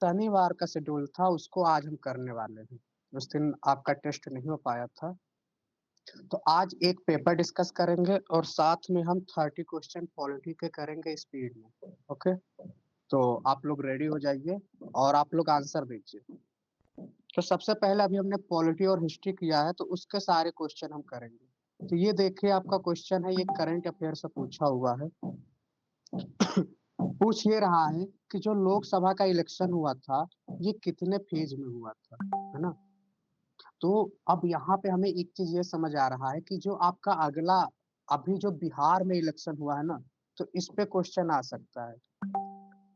शनिवार का शेड्यूल था, उसको आज हम करने वाले हैं। उस दिन आपका टेस्ट नहीं हो पाया था। तो आज एक पेपर डिस्कस करेंगे और साथ में हम 30 क्वेश्चन पॉलिटी के करेंगे स्पीड में। ओके? तो आप लोग रेडी हो जाइए और आप लोग आंसर दीजिए। तो सबसे पहले अभी हमने पॉलिटी और हिस्ट्री किया है, तो उसके सारे क्वेश्चन हम करेंगे। तो ये देखिए आपका क्वेश्चन है, ये करंट अफेयर से पूछा हुआ है। पूछ ये रहा है कि जो लोकसभा का इलेक्शन हुआ था, ये कितने फेज में हुआ था, है ना? तो अब यहाँ पे हमें एक चीज ये समझ आ रहा है कि जो आपका अगला अभी जो बिहार में इलेक्शन हुआ है ना, तो इस पे क्वेश्चन आ सकता है।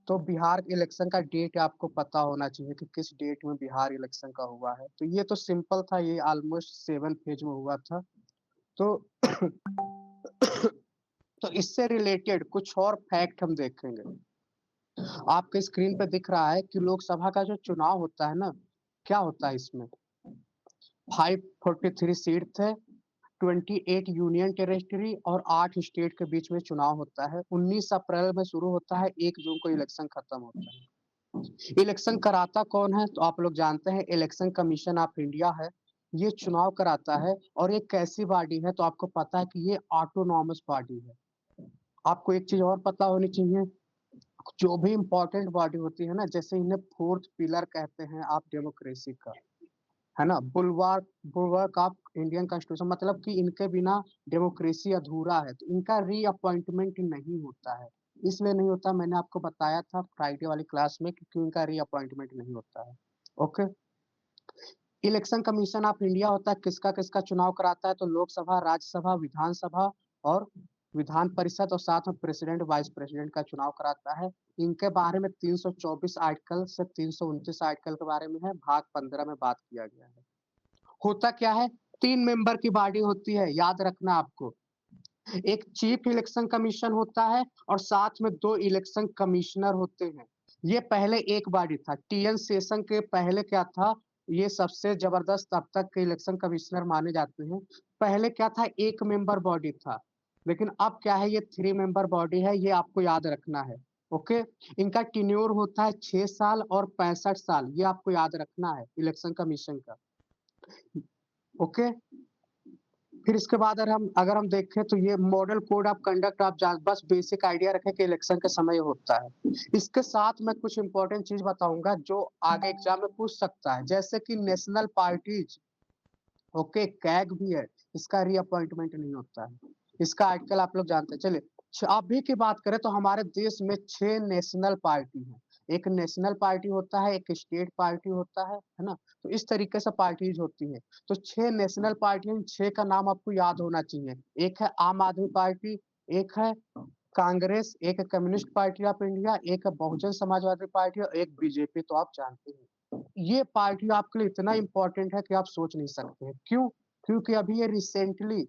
तो बिहार इलेक्शन का डेट आपको पता होना चाहिए कि किस डेट में बिहार इलेक्शन का हुआ है। तो ये तो सिंपल था, ये ऑलमोस्ट 7 फेज में हुआ था। तो तो इससे रिलेटेड कुछ और फैक्ट हम देखेंगे। आपके स्क्रीन पे दिख रहा है कि लोकसभा का जो चुनाव होता है ना, क्या होता है इसमें? 543 सीट थे, 28 यूनियन टेरिटरी और 8 स्टेट के बीच में चुनाव होता है। 19 अप्रैल में शुरू होता है, 1 जून को इलेक्शन खत्म होता है। इलेक्शन कराता कौन है? तो आप लोग जानते हैं, इलेक्शन कमीशन ऑफ इंडिया है। ये चुनाव कराता है और ये कैसी बॉडी है? तो आपको पता है कि ये ऑटोनॉमस बॉडी है। आपको एक चीज और पता होनी चाहिए, जो भी इम्पोर्टेंट बॉडी होती है ना, जैसे इन्हें फोर्थ पिलर कहते हैं आप डेमोक्रेसी का, है ना? बुलवार्क बुलवर्क ऑफ इंडियन कॉन्स्टिट्यूशन, मतलब कि इनके बिना डेमोक्रेसी अधूरा है। तो इनका रीअपॉइंटमेंट नहीं होता है। इसलिए नहीं होता, मैंने आपको बताया था फ्राइडे वाली क्लास में कि क्यों इनका रीअपॉइंटमेंट नहीं होता है। Okay? Election commission of India होता है, किसका किसका चुनाव कराता है? तो लोकसभा, राज्यसभा, विधानसभा और विधान परिषद, और साथ में प्रेसिडेंट वाइस प्रेसिडेंट का चुनाव कराता है। इनके बारे में 324 आर्टिकल से 329 आर्टिकल के बारे में है, भाग 15 में बात किया गया है। होता क्या है? 3 मेंबर की बॉडी होती है, याद रखना आपको। एक चीफ इलेक्शन कमीशन होता है और साथ में 2 इलेक्शन कमिश्नर होते हैं। ये पहले एक बॉडी था। टीएन शेषन के पहले क्या था? ये सबसे जबरदस्त अब तक के इलेक्शन कमिश्नर माने जाते हैं। पहले क्या था? 1 मेंबर बॉडी था। लेकिन अब क्या है? ये 3 मेंबर बॉडी है, ये आपको याद रखना है। ओके? इनका टेन्योर होता है 6 साल और 65 साल, ये आपको याद रखना है इलेक्शन कमीशन का। ओके? फिर इसके बाद अगर हम देखें तो ये मॉडल कोड ऑफ कंडक्ट आप जान, बस बेसिक आइडिया रखें कि इलेक्शन के समय होता है। इसके साथ मैं कुछ इंपॉर्टेंट चीज बताऊंगा जो आगे एग्जाम में पूछ सकता है, जैसे कि नेशनल पार्टीज। ओके, कैग भी है, इसका रीअपॉइंटमेंट नहीं होता है। इसका आर्टिकल आप लोग जानते हैं। चलिए, अभी की बात करें तो हमारे देश में 6 नेशनल पार्टी हैं। एक नेशनल पार्टी होता है, एक स्टेट पार्टी होता है ना? तो इस तरीके से पार्टीज होती हैं। तो 6 नेशनल पार्टी हैं, 6 का नाम आपको याद होना चाहिए। एक है आम आदमी पार्टी, एक है कांग्रेस, एक है कम्युनिस्ट पार्टी ऑफ इंडिया, एक है बहुजन समाजवादी पार्टी और एक बीजेपी, तो आप जानते हैं। ये पार्टी आपके लिए इतना इम्पोर्टेंट है कि आप सोच नहीं सकते हैं। क्यों? क्योंकि अभी ये रिसेंटली,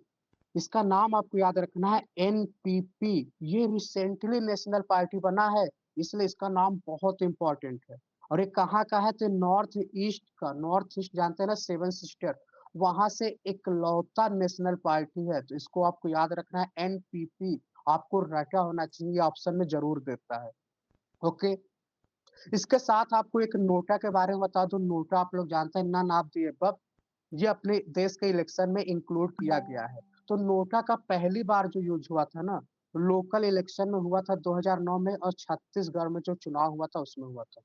इसका नाम आपको याद रखना है एनपीपी। ये रिसेंटली नेशनल पार्टी बना है, इसलिए इसका नाम बहुत इम्पोर्टेंट है। और ये कहाँ का है? तो नॉर्थ ईस्ट का। नॉर्थ ईस्ट जानते हैं ना, 7 सिस्टर, वहां से इकलौता नेशनल पार्टी है। तो इसको आपको याद रखना है एनपीपी। आपको रटा होना चाहिए, ऑप्शन में जरूर देता है। ओके? इसके साथ आपको एक नोटा के बारे में बता दूं। नोटा आप लोग जानते हैं, नन ऑफ द अबव। ये अपने देश के इलेक्शन में इंक्लूड किया गया है। तो नोटा का पहली बार जो यूज हुआ था ना, लोकल इलेक्शन में हुआ था 2009 में, और छत्तीसगढ़ में जो चुनाव हुआ था उसमें हुआ था।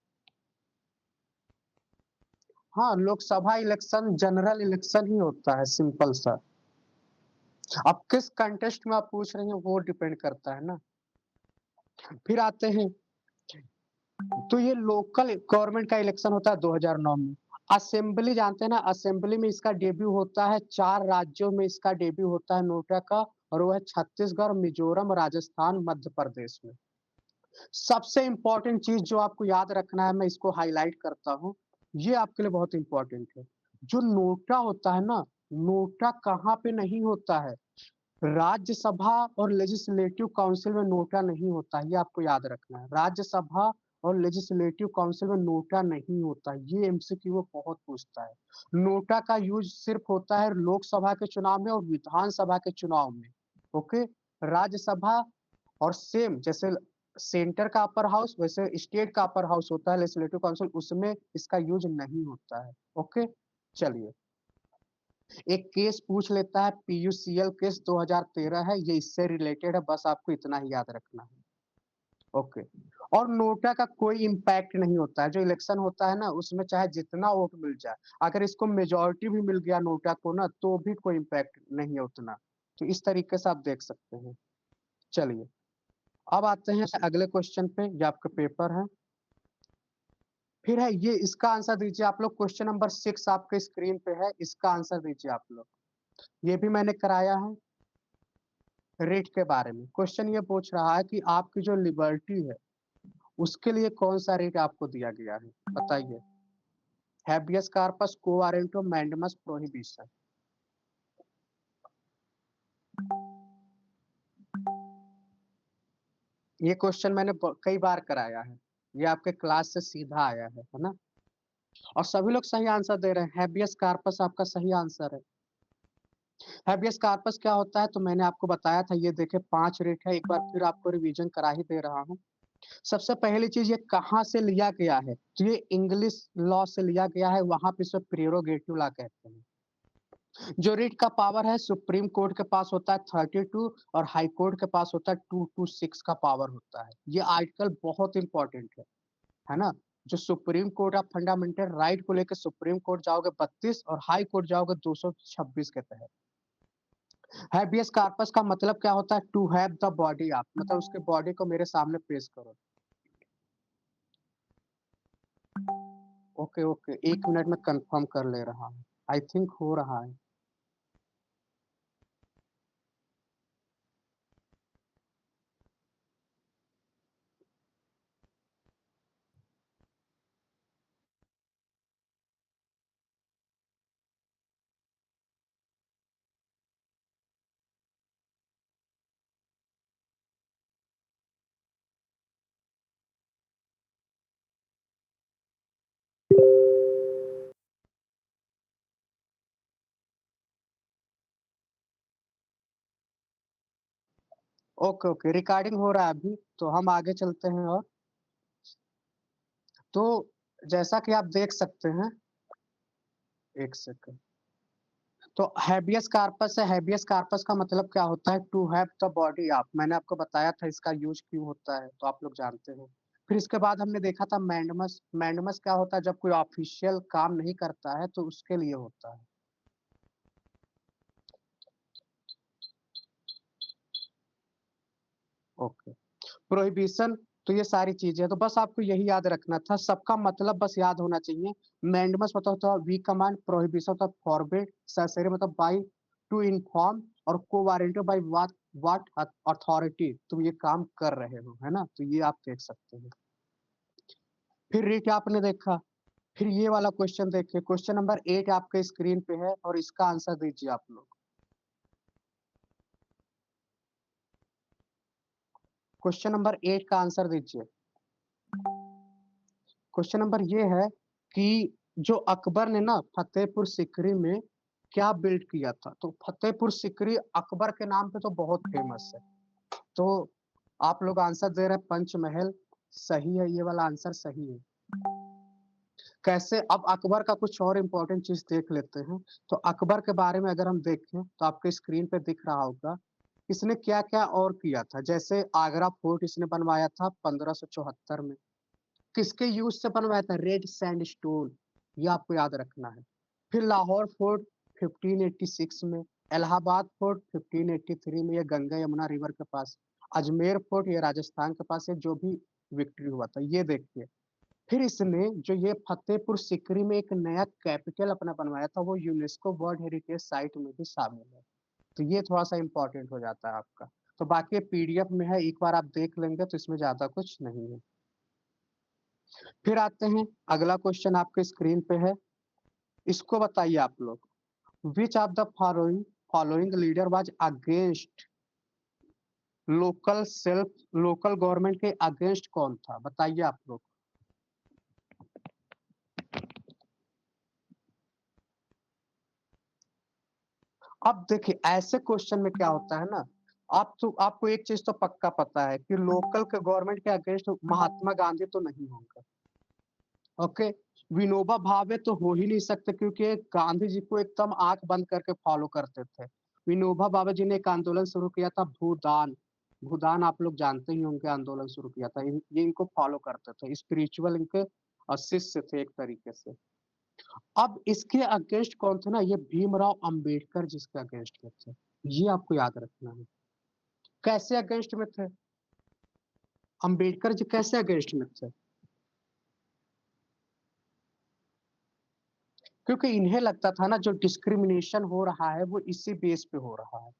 हाँ, लोकसभा इलेक्शन जनरल इलेक्शन ही होता है, सिंपल सा। अब किस कंटेस्ट में आप पूछ रहे हैं वो डिपेंड करता है ना। फिर आते हैं, तो ये लोकल गवर्नमेंट का इलेक्शन होता है 2009 में। असेंबली जानते हैं ना, असेंबली में इसका डेब्यू होता है, 4 राज्यों में इसका डेब्यू होता है नोटा का, और वो है छत्तीसगढ़, मिजोरम, राजस्थान, मध्य प्रदेश में। सबसे इंपॉर्टेंट चीज जो आपको याद रखना है, मैं इसको हाईलाइट करता हूँ, ये आपके लिए बहुत इंपॉर्टेंट है। जो नोटा होता है ना, नोटा कहाँ पे नहीं होता है? राज्यसभा और लेजिस्लेटिव काउंसिल में नोटा नहीं होता है, ये आपको याद रखना है। राज्यसभा और लेजिस्लेटिव काउंसिल में नोटा नहीं होता, ये एमसीक्यू वो बहुत पूछता है। नोटा का यूज सिर्फ होता है लोकसभा के चुनाव में और विधानसभा के चुनाव में। ओके? राज्यसभा और सेम जैसे सेंटर का अपर हाउस, वैसे स्टेट का अपर हाउस होता है लेजिस्लेटिव काउंसिल, उसमें इसका यूज नहीं होता है। ओके, चलिए एक केस पूछ लेता है, पीयूसीएल केस 2013 है, ये इससे रिलेटेड है, बस आपको इतना ही याद रखना है। ओके, और नोटा का कोई इम्पैक्ट नहीं होता है। जो इलेक्शन होता है ना, उसमें चाहे जितना वोट मिल जाए, अगर इसको मेजोरिटी भी मिल गया नोटा को ना, तो भी कोई इम्पैक्ट नहीं है उतना। तो इस तरीके से आप देख सकते हैं। चलिए अब आते हैं अगले क्वेश्चन पे, ये आपका पेपर है। फिर है ये, इसका आंसर दीजिए आप लोग। क्वेश्चन नंबर 6 आपके स्क्रीन पे है, इसका आंसर दीजिए आप लोग। ये भी मैंने कराया है रेट के बारे में। क्वेश्चन ये पूछ रहा है कि आपकी जो लिबर्टी है उसके लिए कौन सा रेट आपको दिया गया है, बताइए। हैबियस कार्पस, क्वो वारंटो, मैंडेमस, प्रोहिबिशन। ये क्वेश्चन मैंने कई बार कराया है, ये आपके क्लास से सीधा आया है ना। और सभी लोग सही आंसर दे रहे हैं, हैबियस कार्पस आपका सही आंसर है। हैबियस कार्पस क्या होता है तो मैंने आपको बताया था, ये देखे 5 रेट है, एक बार फिर आपको रिवीजन करा ही दे रहा हूँ। सबसे पहली चीज, ये कहाँ से लिया गया है, तो ये इंग्लिश लॉ से लिया गया है, वहां पे इसे प्रेरोगेटिव लॉ कहते हैं। जो रिट का पावर है सुप्रीम कोर्ट के पास होता है 32, और हाई कोर्ट के पास होता है 2 to 6 का पावर होता है। ये आर्टिकल बहुत इंपॉर्टेंट है ना। जो supreme court of fundamental right को लेकर सुप्रीम कोर्ट जाओगे 32 और हाई कोर्ट जाओगे 226 के तहत। हैबियस कार्पस का मतलब क्या होता है, टू हैव द बॉडी, आप मतलब उसके बॉडी को मेरे सामने पेश करो। ओके ओके, 1 मिनट में कंफर्म कर ले रहा हूँ, आई थिंक हो रहा है। ओके ओके, रिकॉर्डिंग हो रहा है अभी, तो हम आगे चलते हैं। और तो जैसा कि आप देख सकते हैं, एक सेकंड। तो हैबियस कार्पस है, हैबियस कार्पस का मतलब क्या होता है, टू हैव द बॉडी, आप मैंने आपको बताया था इसका यूज क्यों होता है, तो आप लोग जानते हो। फिर इसके बाद हमने देखा था मैंडमस। मैंडमस क्या होता है, जब कोई ऑफिशियल काम नहीं करता है तो उसके लिए होता है। ओके, प्रोहिबिशन, तो ये सारी चीजें, तो बस आपको यही याद रखना था, सबका मतलब बस याद होना चाहिए। मैंडमस मतलब होता है वी कमांड, प्रोहिबिशन मतलब फॉरबिड, ससेरे मतलब बाई टू इन्फॉर्म, और को वारंटी बाई व्हाट अथॉरिटी तुम ये काम कर रहे हो, है ना। तो ये आप देख सकते हैं। फिर रेट आपने देखा। फिर ये वाला क्वेश्चन देखिए, क्वेश्चन नंबर 8 आपके स्क्रीन पे है, और इसका आंसर दीजिए आप लोग। क्वेश्चन नंबर 8 का आंसर दीजिए। क्वेश्चन नंबर ये है कि जो अकबर ने ना फतेहपुर सिकरी में क्या बिल्ड किया था, तो फतेहपुर सिकरी अकबर के नाम पे तो बहुत फेमस है। तो आप लोग आंसर दे रहे हैं पंचमहल, सही है, ये वाला आंसर सही है। कैसे, अब अकबर का कुछ और इम्पोर्टेंट चीज देख लेते हैं। तो अकबर के बारे में अगर हम देखें तो आपके स्क्रीन पे दिख रहा होगा इसने क्या क्या और किया था। जैसे आगरा फोर्ट इसने बनवाया था 1574 में। किसके यूज से बनवाया था, रेड सैंडस्टोन, ये आपको याद रखना है। फिर लाहौर फोर्ट 1586 में, इलाहाबाद फोर्ट 1583 में, ये गंगा यमुना रिवर के पास। अजमेर फोर्ट ये राजस्थान के पास है, जो भी विक्ट्री हुआ था, ये देखिए। फिर इसने जो ये फतेहपुर सिकरी में एक नया कैपिटल अपना बनवाया था, वो यूनेस्को वर्ल्ड हेरिटेज साइट में भी शामिल है। तो ये थोड़ा सा इंपॉर्टेंट हो जाता है आपका। तो बाकी पीडीएफ में है, एक बार आप देख लेंगे तो इसमें ज्यादा कुछ नहीं है। फिर आते हैं, अगला क्वेश्चन आपके स्क्रीन पे है, इसको बताइए आप लोग। Which of the following following leader was against local government के अगेंस्ट कौन था, बताइए आप लोग। अब देखिए ऐसे क्वेश्चन में क्या होता है ना, आपको एक चीज तो पक्का पता है कि लोकल के गवर्नमेंट के अगेंस्ट महात्मा गांधी तो नहीं होंगे। ओके, विनोबा भावे तो हो ही नहीं सकते क्योंकि गांधी जी को एकदम आंख बंद करके फॉलो करते थे। विनोबा भावे जी ने एक आंदोलन शुरू किया था भूदान। भूदान आप लोग जानते ही होंगे, आंदोलन शुरू किया था। ये इनको फॉलो करते थे, स्पिरिचुअल इनके शिष्य थे एक तरीके से। अब इसके अगेंस्ट कौन थे ना, ये भीमराव अंबेडकर जिसके अगेंस्ट में थे। ये आपको याद रखना है। कैसे अगेंस्ट में थे अंबेडकर जी, कैसे अगेंस्ट में थे? क्योंकि इन्हें लगता था ना जो डिस्क्रिमिनेशन हो रहा है वो इसी बेस पे हो रहा है।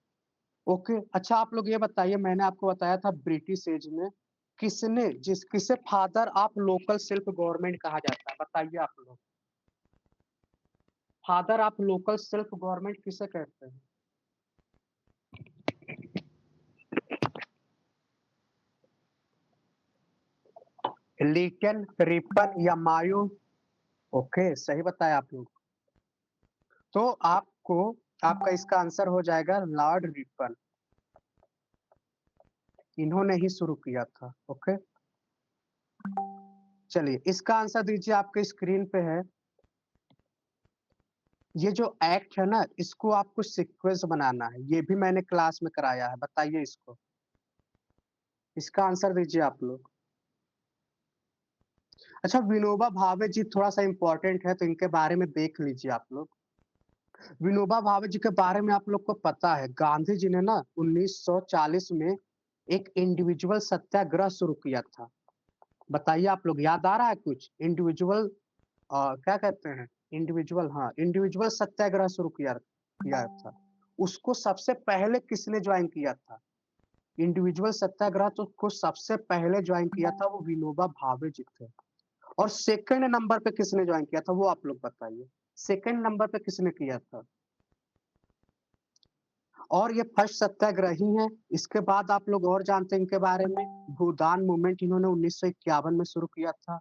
ओके, अच्छा आप लोग ये बताइए, मैंने आपको बताया था ब्रिटिश एज में किसे father of local self government कहा जाता है, बताइए आप लोग। Father of local self government किसे कहते हैं? लिटन, रिपन या मायो? ओके, सही बताया आप लोग। तो आपका इसका आंसर हो जाएगा लॉर्ड रिपन। इन्होंने ही शुरू किया था। ओके, चलिए इसका आंसर दीजिए, आपके स्क्रीन पे है। ये जो एक्ट है ना, इसको आपको सीक्वेंस बनाना है, ये भी मैंने क्लास में कराया है, बताइए इसको। इसका आंसर दीजिए आप लोग। अच्छा, विनोबा भावे जी थोड़ा सा इंपॉर्टेंट है तो इनके बारे में देख लीजिए आप लोग। विनोबा भावे जी के बारे में आप लोग को पता है, गांधी जी ने ना 1940 में एक इंडिविजुअल सत्याग्रह शुरू किया था। बताइए आप लोग, याद आ रहा है कुछ? इंडिविजुअल क्या कहते हैं, इंडिविजुअल, हाँ, इंडिविजुअल सत्याग्रह शुरू किया किया था। उसको सबसे पहले किसने ज्वाइन किया था? इंडिविजुअल सत्याग्रह तो को सबसे पहले ज्वाइन किया था वो विनोबा भावे जी थे। और सेकंड नंबर पे किसने ज्वाइन किया था वो आप लोग बताइए। सेकंड नंबर पे किसने किया था? और ये फर्स्ट सत्याग्रही हैं। इसके बाद आप लोग और जानते हैं इनके बारे में, भूदान मूवमेंट इन्होंने 1951 में शुरू किया था।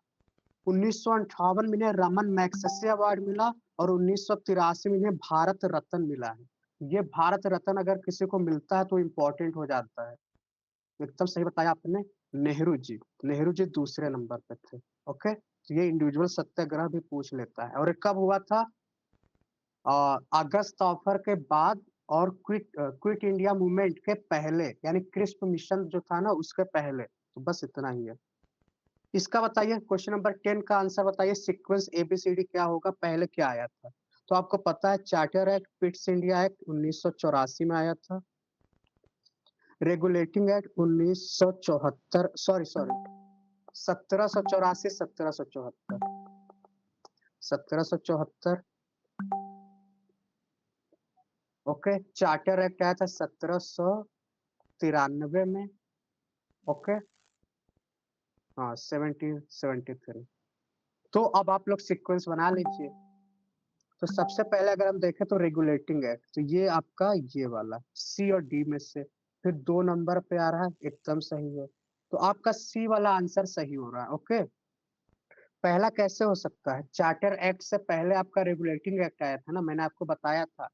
1958 में इन्हें रमन मैग्सेसे अवार्ड मिला और 1983 में इन्हें भारत रत्न मिला है। ये भारत रत्न अगर किसी को मिलता है तो इम्पोर्टेंट हो जाता है। एकदम सही बताया आपने। नेहरू जी, नेहरू जी दूसरे नंबर पे थे। ओके, तो ये इंडिविजुअल सत्याग्रह भी पूछ लेता है। और ये कब हुआ था? अगस्त ऑफर के बाद और क्विट इंडिया मूवमेंट के पहले, यानी क्रिस्प मिशन जो था ना उसके पहले। तो बस इतना ही है। इसका बताइए, क्वेश्चन नंबर 10 का आंसर बताइए, सीक्वेंस एबीसीडी क्या होगा, पहले क्या आया था? तो आपको पता है, charter act, Pitt's India act 1984 में आया था। Regulating act 1974, sorry 1784, 1774, 1774। Okay, charter act आया था 1793 में। ओके, हाँ 1773। तो अब आप लोग सीक्वेंस बना लीजिए। तो सबसे पहले अगर हम देखें तो रेगुलेटिंग एक्ट, तो ये आपका ये वाला सी और डी में से, फिर 2 नंबर पे आ रहा है, एकदम सही है। तो आपका सी वाला आंसर सही हो रहा है। ओके, पहला कैसे हो सकता है? चार्टर एक्ट से पहले आपका रेगुलेटिंग एक्ट आया था ना, मैंने आपको बताया था।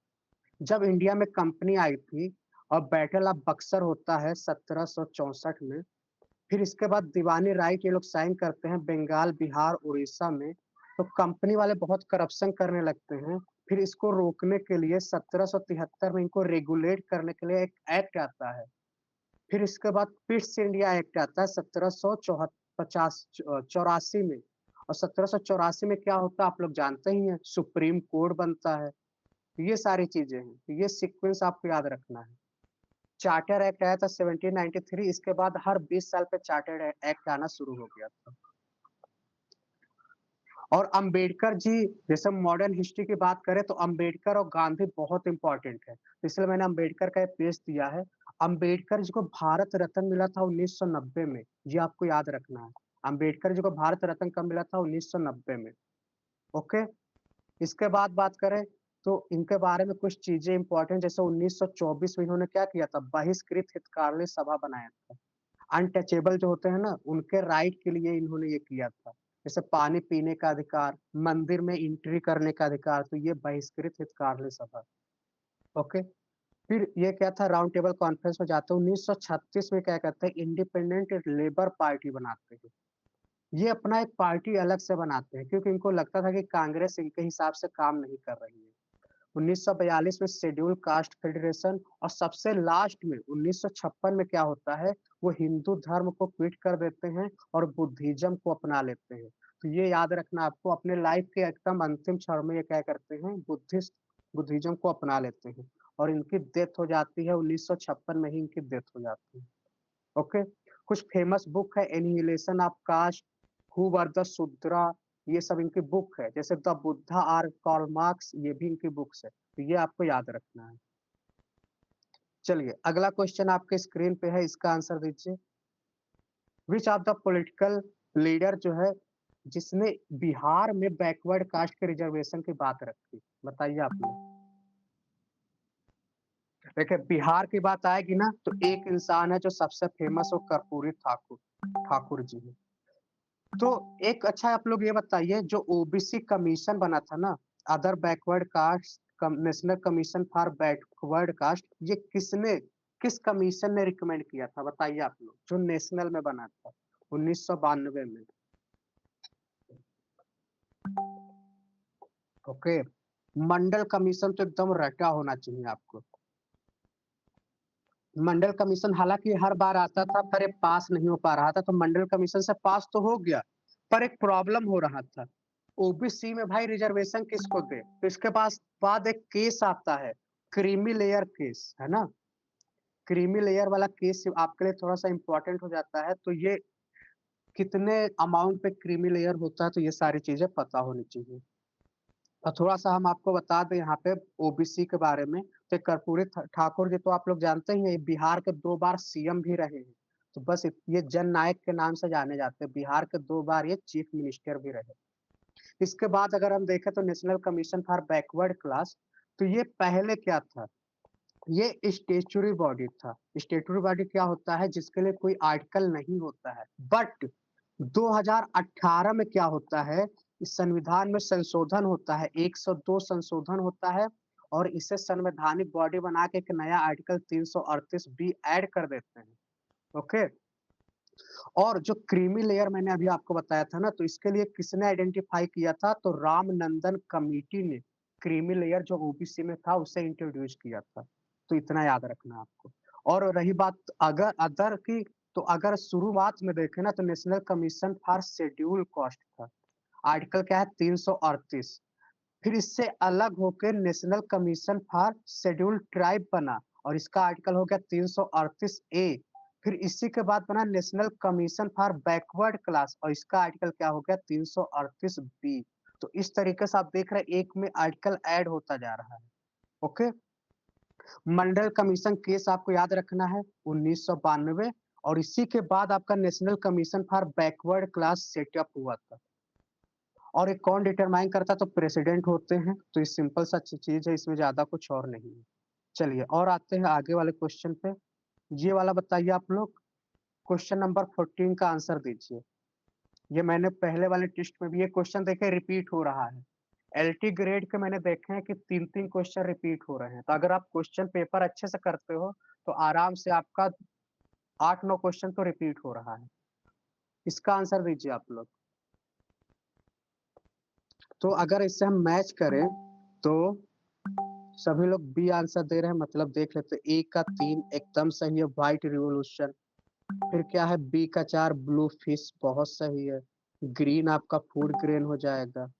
जब इंडिया में कंपनी आई थी और बैटल ऑफ बक्सर होता है 1764 में, फिर इसके बाद दीवानी राइट ये लोग साइन करते हैं बंगाल, बिहार, उड़ीसा में। तो कंपनी वाले बहुत करप्शन करने लगते हैं। फिर इसको रोकने के लिए 1773 में इनको रेगुलेट करने के लिए एक एक्ट आता है। फिर इसके बाद पिट्स इंडिया एक्ट आता है 1784 में। और 1784 में क्या होता है आप लोग जानते ही हैं, सुप्रीम कोर्ट बनता है। तो ये सारी चीजें हैं, तो ये सीक्वेंस आपको याद रखना है। चार्टर एक्ट आया था 1793, इसके बाद हर 20 साल पे चार्टर एक्ट आना शुरू हो गया था। और अंबेडकर जी, जैसे मॉडर्न हिस्ट्री की बात करें तो अंबेडकर और गांधी बहुत इंपॉर्टेंट है, तो इसलिए मैंने अंबेडकर का एक पेज दिया है। अंबेडकर जी को भारत रत्न मिला था 1990 में, ये आपको याद रखना है। अंबेडकर जी को भारत रत्न कब मिला था? 1990 में। ओके, इसके बाद बात करें तो इनके बारे में कुछ चीजें इंपॉर्टेंट, जैसे 1924 में इन्होंने क्या किया था, बहिष्कृत हितकार्य सभा बनाया था। अनटचेबल जो होते हैं ना, उनके राइट के लिए इन्होंने ये किया था। जैसे पानी पीने का अधिकार, मंदिर में एंट्री करने का अधिकार, तो ये बहिष्कृत हितकार्य सभा। ओके, फिर ये क्या था, राउंड टेबल कॉन्फ्रेंस में जाते हैं 1936 में, क्या कहते हैं, इंडिपेंडेंट लेबर पार्टी बनाते हैं। ये अपना एक पार्टी अलग से बनाते हैं क्योंकि इनको लगता था कि कांग्रेस इनके हिसाब से काम नहीं कर रही है। 1942 में शेड्यूल कास्ट फेडरेशन, और सबसे लास्ट में 1956 में क्या होता है, वो हिंदू धर्म को क्विट कर देते हैं और बुद्धिज्म को अपना लेते हैं। तो ये याद रखना आपको, अपने लाइफ के एकदम अंतिम क्षण में ये क्या करते हैं, बुद्धिज्म को अपना लेते हैं, और इनकी डेथ हो जाती है 1956 में ही, इनकी डेथ हो जाती है। ओके। कुछ फेमस बुक है, annihilation of caste, who were the Shudra, ये सब इनकी बुक है। जैसे the Buddha or Karl Marx, ये भी इनकी बुक्स है, तो ये आपको याद रखना है। चलिए अगला क्वेश्चन आपके स्क्रीन पे है, इसका आंसर दीजिए। Which of the political leader जो है जिसने बिहार में बैकवर्ड कास्ट के रिजर्वेशन की बात रखी, बताइए आप लोग। देखिए बिहार की बात आएगी ना, तो एक इंसान है जो सबसे फेमस हो, कर्पूरी ठाकुर, ठाकुर जी है। तो एक अच्छा आप लोग ये बताइए, जो ओबीसी कमीशन बना था ना, other backward caste national commission for backward caste, ये किस कमीशन ने रिकमेंड किया था, बताइए आप लोग, जो नेशनल में बना था 1992 में। ओके। मंडल कमीशन तो एकदम रटा होना चाहिए आपको। मंडल कमीशन हालांकि हर बार आता था, पर ये पास नहीं हो पा रहा था, तो मंडल कमीशन से पास तो हो गया, पर एक प्रॉब्लम हो रहा था। ओबीसी में भाई रिजर्वेशन किसको दे, तो इसके पास बाद एक केस आता है, क्रीमी लेयर केस, है ना। क्रीमी लेयर वाला केस आपके लिए थोड़ा सा इंपॉर्टेंट हो जाता है, तो ये कितने अमाउंट पे क्रीमी लेयर होता है, तो ये सारी चीजें पता होनी चाहिए। और थोड़ा सा हम आपको बता दें यहाँ पे ओबीसी के बारे में, तो कर्पूरी ठाकुर जी तो आप लोग जानते ही हैं, बिहार के 2 बार सीएम भी रहे हैं। तो बस ये जन नायक के नाम से जाने जाते हैं, बिहार के 2 बार ये चीफ मिनिस्टर भी रहे। इसके बाद अगर हम देखें तो national commission for backward class, तो ये पहले क्या था, ये स्टेचुरी बॉडी था। स्टेचुरी बॉडी क्या होता है, जिसके लिए कोई आर्टिकल नहीं होता है, बट 2018 में क्या होता है, इस संविधान में संशोधन होता है, 102 संशोधन होता है, और इसे संवैधानिक बॉडी बना के एक नया आर्टिकल 338 बी ऐड कर देते हैं। ओके। और जो क्रीमी लेयर मैंने अभी आपको बताया था ना, तो इसके लिए किसने आइडेंटिफाई किया था, तो रामनंदन कमेटी ने क्रीमी लेयर जो ओबीसी में था उसे इंट्रोड्यूस किया था। तो इतना याद रखना आपको। और रही बात अगर अदर की, तो अगर शुरुआत में देखें ना, तो national commission for schedule caste था, आर्टिकल क्या है 338। फिर इससे अलग होकर national commission for schedule tribe बना, और इसका आर्टिकल हो गया 338 ए। फिर इसी के बाद बना national commission for backward class, और इसका आर्टिकल क्या हो गया 338 बी। तो इस तरीके से आप देख रहे हैं, एक में आर्टिकल ऐड होता जा रहा है। ओके। मंडल कमीशन केस आपको याद रखना है 1992, और इसी के बाद आपका national commission for backward class setup हुआ था। और एक कौन डिटरमाइन करता है, तो प्रेसिडेंट होते हैं। तो ये सिंपल सा चीज है, इसमें ज्यादा कुछ और नहीं है। चलिए और आते हैं आगे वाले क्वेश्चन पे। ये वाला बताइए आप लोग, क्वेश्चन नंबर 14 का आंसर दीजिए। ये मैंने पहले वाले टेस्ट में भी ये क्वेश्चन देखे रिपीट हो रहा है। एलटी ग्रेड के मैंने देखे हैं कि 3-3 क्वेश्चन रिपीट हो रहे हैं, तो अगर आप क्वेश्चन पेपर अच्छे से करते हो तो आराम से आपका 8-9 क्वेश्चन तो रिपीट हो रहा है। इसका आंसर दीजिए आप लोग। तो अगर इससे हम मैच करें तो सभी लोग बी आंसर दे रहे हैं, मतलब देख लेते हैं। ए का 3 एकदम सही है, व्हाइट रिवॉल्यूशन। फिर क्या है, बी का 4 ब्लू फिश, बहुत सही है। ग्रीन आपका फूड ग्रेन हो जाएगा।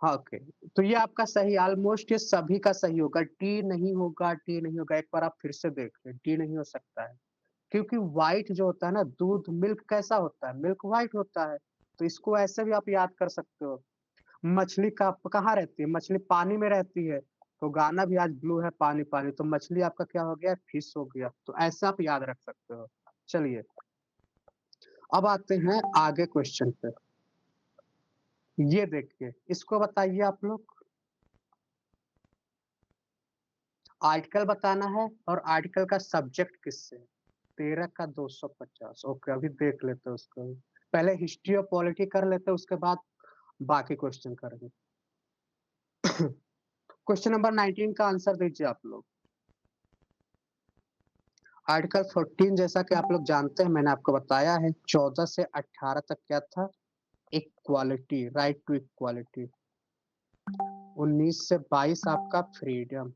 हाँ ओके। तो ये आपका सही, ऑलमोस्ट ये सभी का सही होगा। टी नहीं होगा, टी नहीं होगा, एक बार आप फिर से देख लें, टी नहीं हो सकता है। क्योंकि व्हाइट जो होता है ना, दूध मिल्क कैसा होता है, मिल्क व्हाइट होता है। तो इसको ऐसे भी आप याद कर सकते हो। मछली का कहाँ रहती है, मछली पानी में रहती है, तो गाना भी आज ब्लू है पानी पानी, तो मछली आपका क्या हो गया, फिश हो गया। तो ऐसा आप याद रख सकते हो। चलिए अब आते हैं आगे क्वेश्चन पे। ये देखिए, इसको बताइए आप लोग। आर्टिकल बताना है, और आर्टिकल का सब्जेक्ट किससे है। 13 का 250। ओके, अभी देख लेते हैं उसको। पहले हिस्ट्री और पॉलिटी कर लेते हैं, उसके बाद बाकी क्वेश्चन करेंगे। क्वेश्चन नंबर 19 का आंसर दीजिए आप लोग। आर्टिकल 14 जैसा कि आप लोग जानते हैं, मैंने आपको बताया है 14 से 18 तक क्या था? Equality, right to equality. 19 से 22 आपका फ्रीडम।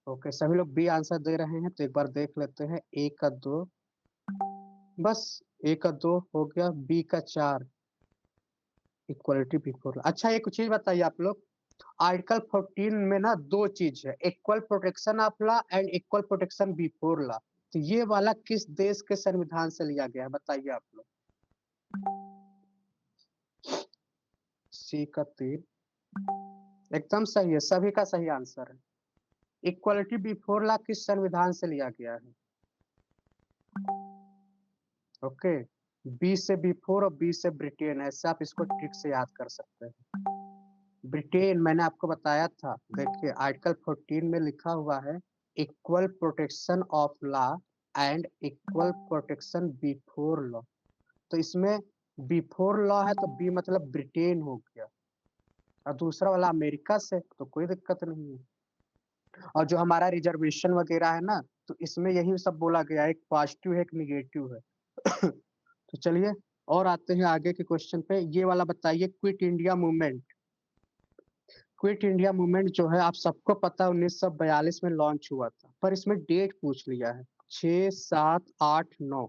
ओके, सभी लोग बी आंसर दे रहे हैं, तो एक बार देख लेते हैं। ए का 2, बस ए का 2 हो गया, बी का 4, इक्वालिटी बिफोर। अच्छा, एक चीज बताइए आप लोग, आर्टिकल 14 में ना दो चीज है, equal protection of law and equal protection before law. तो ये वाला किस देश के संविधान से लिया गया है, बताइए आप लोग। सी का 3 एकदम सही है, सभी का सही आंसर है। इक्वलिटी बिफोर लॉ किस संविधान से लिया गया है? ओके, बी से बिफोर और बी से ब्रिटेन, ऐसे आप इसको ट्रिक से याद कर सकते हैं। ब्रिटेन मैंने आपको बताया था, देखिए आर्टिकल 14 में लिखा हुआ है equal protection of law and equal protection before law. तो इसमें बिफोर लॉ है तो बी मतलब ब्रिटेन हो गया, और दूसरा वाला अमेरिका से, तो कोई दिक्कत नहीं है। और जो हमारा रिजर्वेशन वगैरह है ना, तो इसमें यही सब बोला गया है, एक पॉजिटिव है एक निगेटिव है। तो चलिए और आते हैं आगे के क्वेश्चन पे। ये वाला बताइए, quit India movement. Quit India movement जो है आप सबको पता है 1942 में लॉन्च हुआ था, पर इसमें डेट पूछ लिया है 6, 7, 8, 9।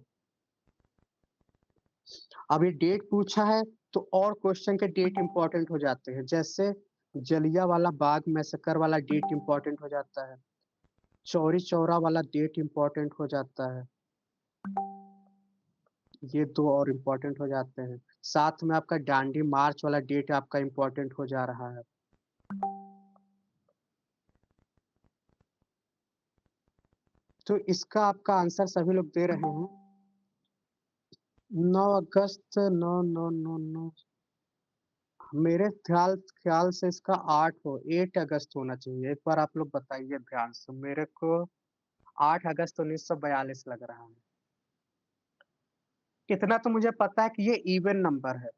अब ये डेट पूछा है तो और क्वेश्चन के डेट इंपॉर्टेंट हो जाते हैं, जैसे जलियांवाला बाग मैसेकर वाला डेट इंपॉर्टेंट हो जाता है, चौरी चौरा वाला डेट इंपॉर्टेंट हो जाता है, ये दो और इम्पोर्टेंट हो जाते हैं। साथ में आपका डांडी मार्च वाला डेट आपका इम्पोर्टेंट हो जा रहा है। तो इसका आपका आंसर सभी लोग दे रहे हैं 9 अगस्त। 9 9 9 9, मेरे ख्याल ख्याल से इसका 8 हो, 8 अगस्त होना चाहिए। एक बार आप लोग बताइए ध्यान से, मेरे को 8 अगस्त 1942 लग रहा है। इतना तो मुझे पता है कि ये इवन नंबर है,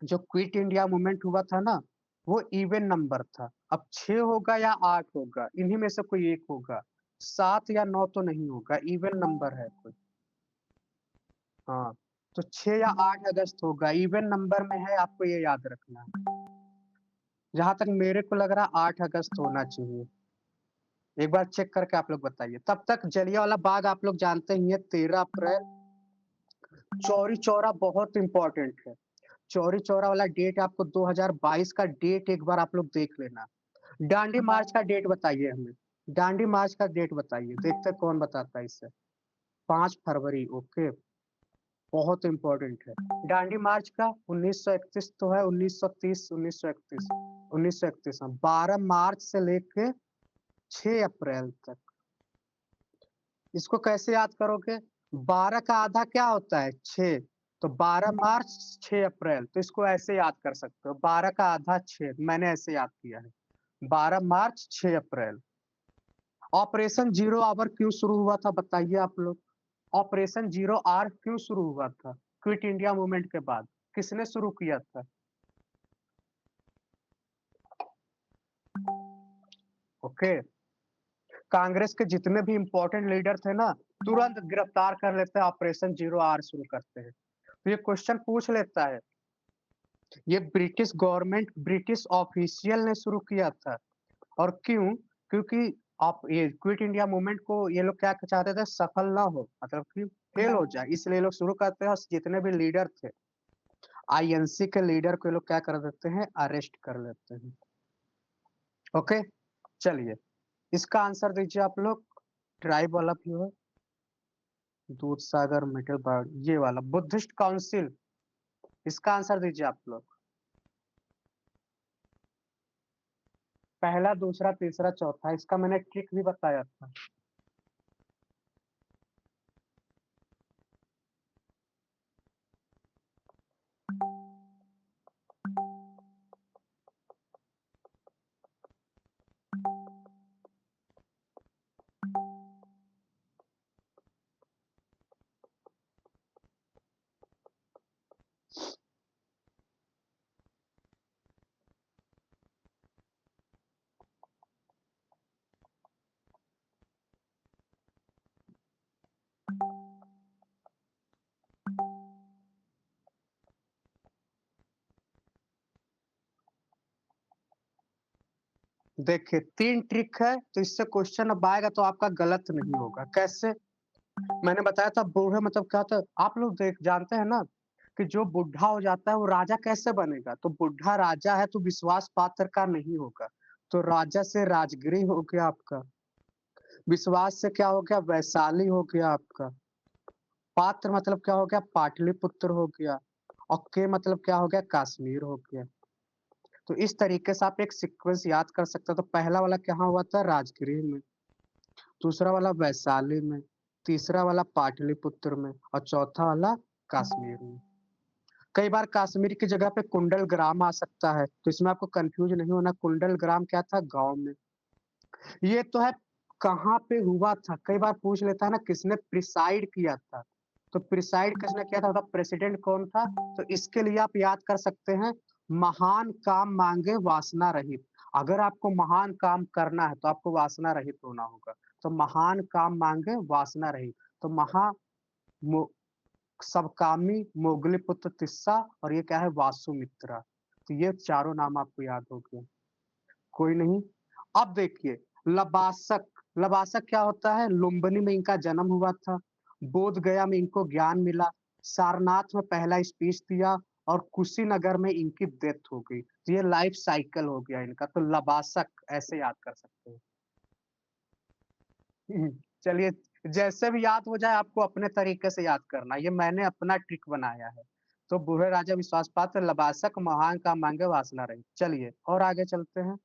जो क्विट इंडिया मूवमेंट हुआ था ना, वो इवन नंबर था। अब 6 होगा या 8 होगा, इन्हीं में से कोई एक होगा। 7 या 9 तो नहीं होगा, इवन नंबर है कोई। हाँ, तो 6 या 8 अगस्त होगा, इवन नंबर में है, आपको ये याद रखना है। जहां तक मेरे को लग रहा है 8 अगस्त होना चाहिए। एक बार चेक करके आप लोग बताइए। तब तक जलियांवाला बाग आप लोग जानते ही हैं 13 अप्रैल। चौरी चौरा बहुत इंपॉर्टेंट है। चौरी चौरा वाला डेट आपको 2022 का डेट एक बार आप लोग देख लेना। डांडी मार्च का डेट बताइए हमें। डांडी मार्च का डेट बताइए, देखते हैं कौन बताता है इससे। 5 फरवरी, ओके, बहुत इंपॉर्टेंट है। डांडी मार्च का 1931 तो है, 1930, 1931, 1931, 12 मार्च से लेके 6 अप्रैल तक। इसको कैसे याद करोगे? 12 का आधा क्या होता है? 6। तो 12 मार्च 6 अप्रैल, तो इसको ऐसे याद कर सकते हो, 12 का आधा 6, मैंने ऐसे याद किया है। 12 मार्च 6 अप्रैल। ऑपरेशन जीरो आवर क्यों शुरू हुआ था, बताइए आप लोग। ऑपरेशन जीरो आवर क्यों शुरू हुआ था क्विट इंडिया मूवमेंट के बाद? किसने शुरू किया था? ओके, कांग्रेस के जितने भी इंपॉर्टेंट लीडर थे ना, तुरंत गिरफ्तार कर लेते हैं, ऑपरेशन जीरो आवर शुरू करते हैं। तो ये क्वेश्चन पूछ लेता है, ये ब्रिटिश गवर्नमेंट, ब्रिटिश ऑफिशियल ने शुरू किया था। और क्यों? क्योंकि आप ये क्विट इंडिया मूवमेंट को ये लोग क्या चाहते थे, सफल ना हो, मतलब कि फेल हो जाए, इसलिए लोग शुरू करते हैं। और जितने भी लीडर थे, आईएनसी के लीडर को ये लोग क्या कर देते हैं, अरेस्ट कर लेते हैं। ओके, चलिए इसका आंसर दीजिए आप लोग। ट्राइब वाला भी है, दूध सागर मिडिल बर्ड, ये वाला बुद्धिस्ट काउंसिल, इसका आंसर दीजिए आप लोग। पहला, दूसरा, तीसरा, चौथा, इसका मैंने ट्रिक भी बताया था। देखिए 3 ट्रिक है, तो इससे क्वेश्चन अब आएगा तो आपका गलत नहीं होगा। कैसे? मैंने बताया था बूढ़े मतलब क्या होता है, आप लोग देख जानते हैं ना कि जो बुढ़ा हो जाता है वो राजा कैसे बनेगा? तो बुढ़ा राजा है तो विश्वास पात्र का नहीं होगा। तो राजा से राजगिरी हो गया आपका, विश्वास से क्या हो गया? वैशाली हो गया आपका, पात्र मतलब क्या हो गया? पाटलिपुत्र हो गया और के मतलब क्या हो गया? कश्मीर हो गया। तो इस तरीके से आप एक सीक्वेंस याद कर सकते हो। तो पहला वाला कहाँ हुआ था? राजगिरी में, दूसरा वाला वैशाली में, तीसरा वाला पाटलिपुत्र में और चौथा वाला कश्मीर में। कई बार कश्मीर की जगह पे कुंडलग्राम आ सकता है, तो इसमें आपको कंफ्यूज नहीं होना, कुंडलग्राम क्या था? गाँव में। ये तो है कहाँ पे हुआ था, कई बार पूछ लेता है ना किसने प्रिसाइड किया था, तो प्रिसाइड किसने किया था, प्रेसिडेंट कौन था? तो इसके लिए आप याद कर सकते हैं, महान काम मांगे वासना रहित। अगर आपको महान काम करना है तो आपको वासना रहित होना होगा। तो महान काम मांगे वासना रहित, तो मो, सबकामी, मोगलीपुत्र तिस्सा और ये क्या है? वासुमित्रा। तो ये चारों नाम आपको याद हो गए। कोई नहीं। अब देखिए लबासक, लबासक क्या होता है? लुम्बिनी में इनका जन्म हुआ था, बोध गया में इनको ज्ञान मिला, सारनाथ में पहला स्पीच दिया और कुशीनगर में इनकी डेथ हो गई। तो ये लाइफ साइकिल हो गया इनका, तो लबासक ऐसे याद कर सकते हैं। चलिए, जैसे भी याद हो जाए आपको अपने तरीके से याद करना, ये मैंने अपना ट्रिक बनाया है। तो बूढ़े राजा विश्वास पात्र, लबासक, महान काम मांगे वासना रहित। चलिए और आगे चलते हैं।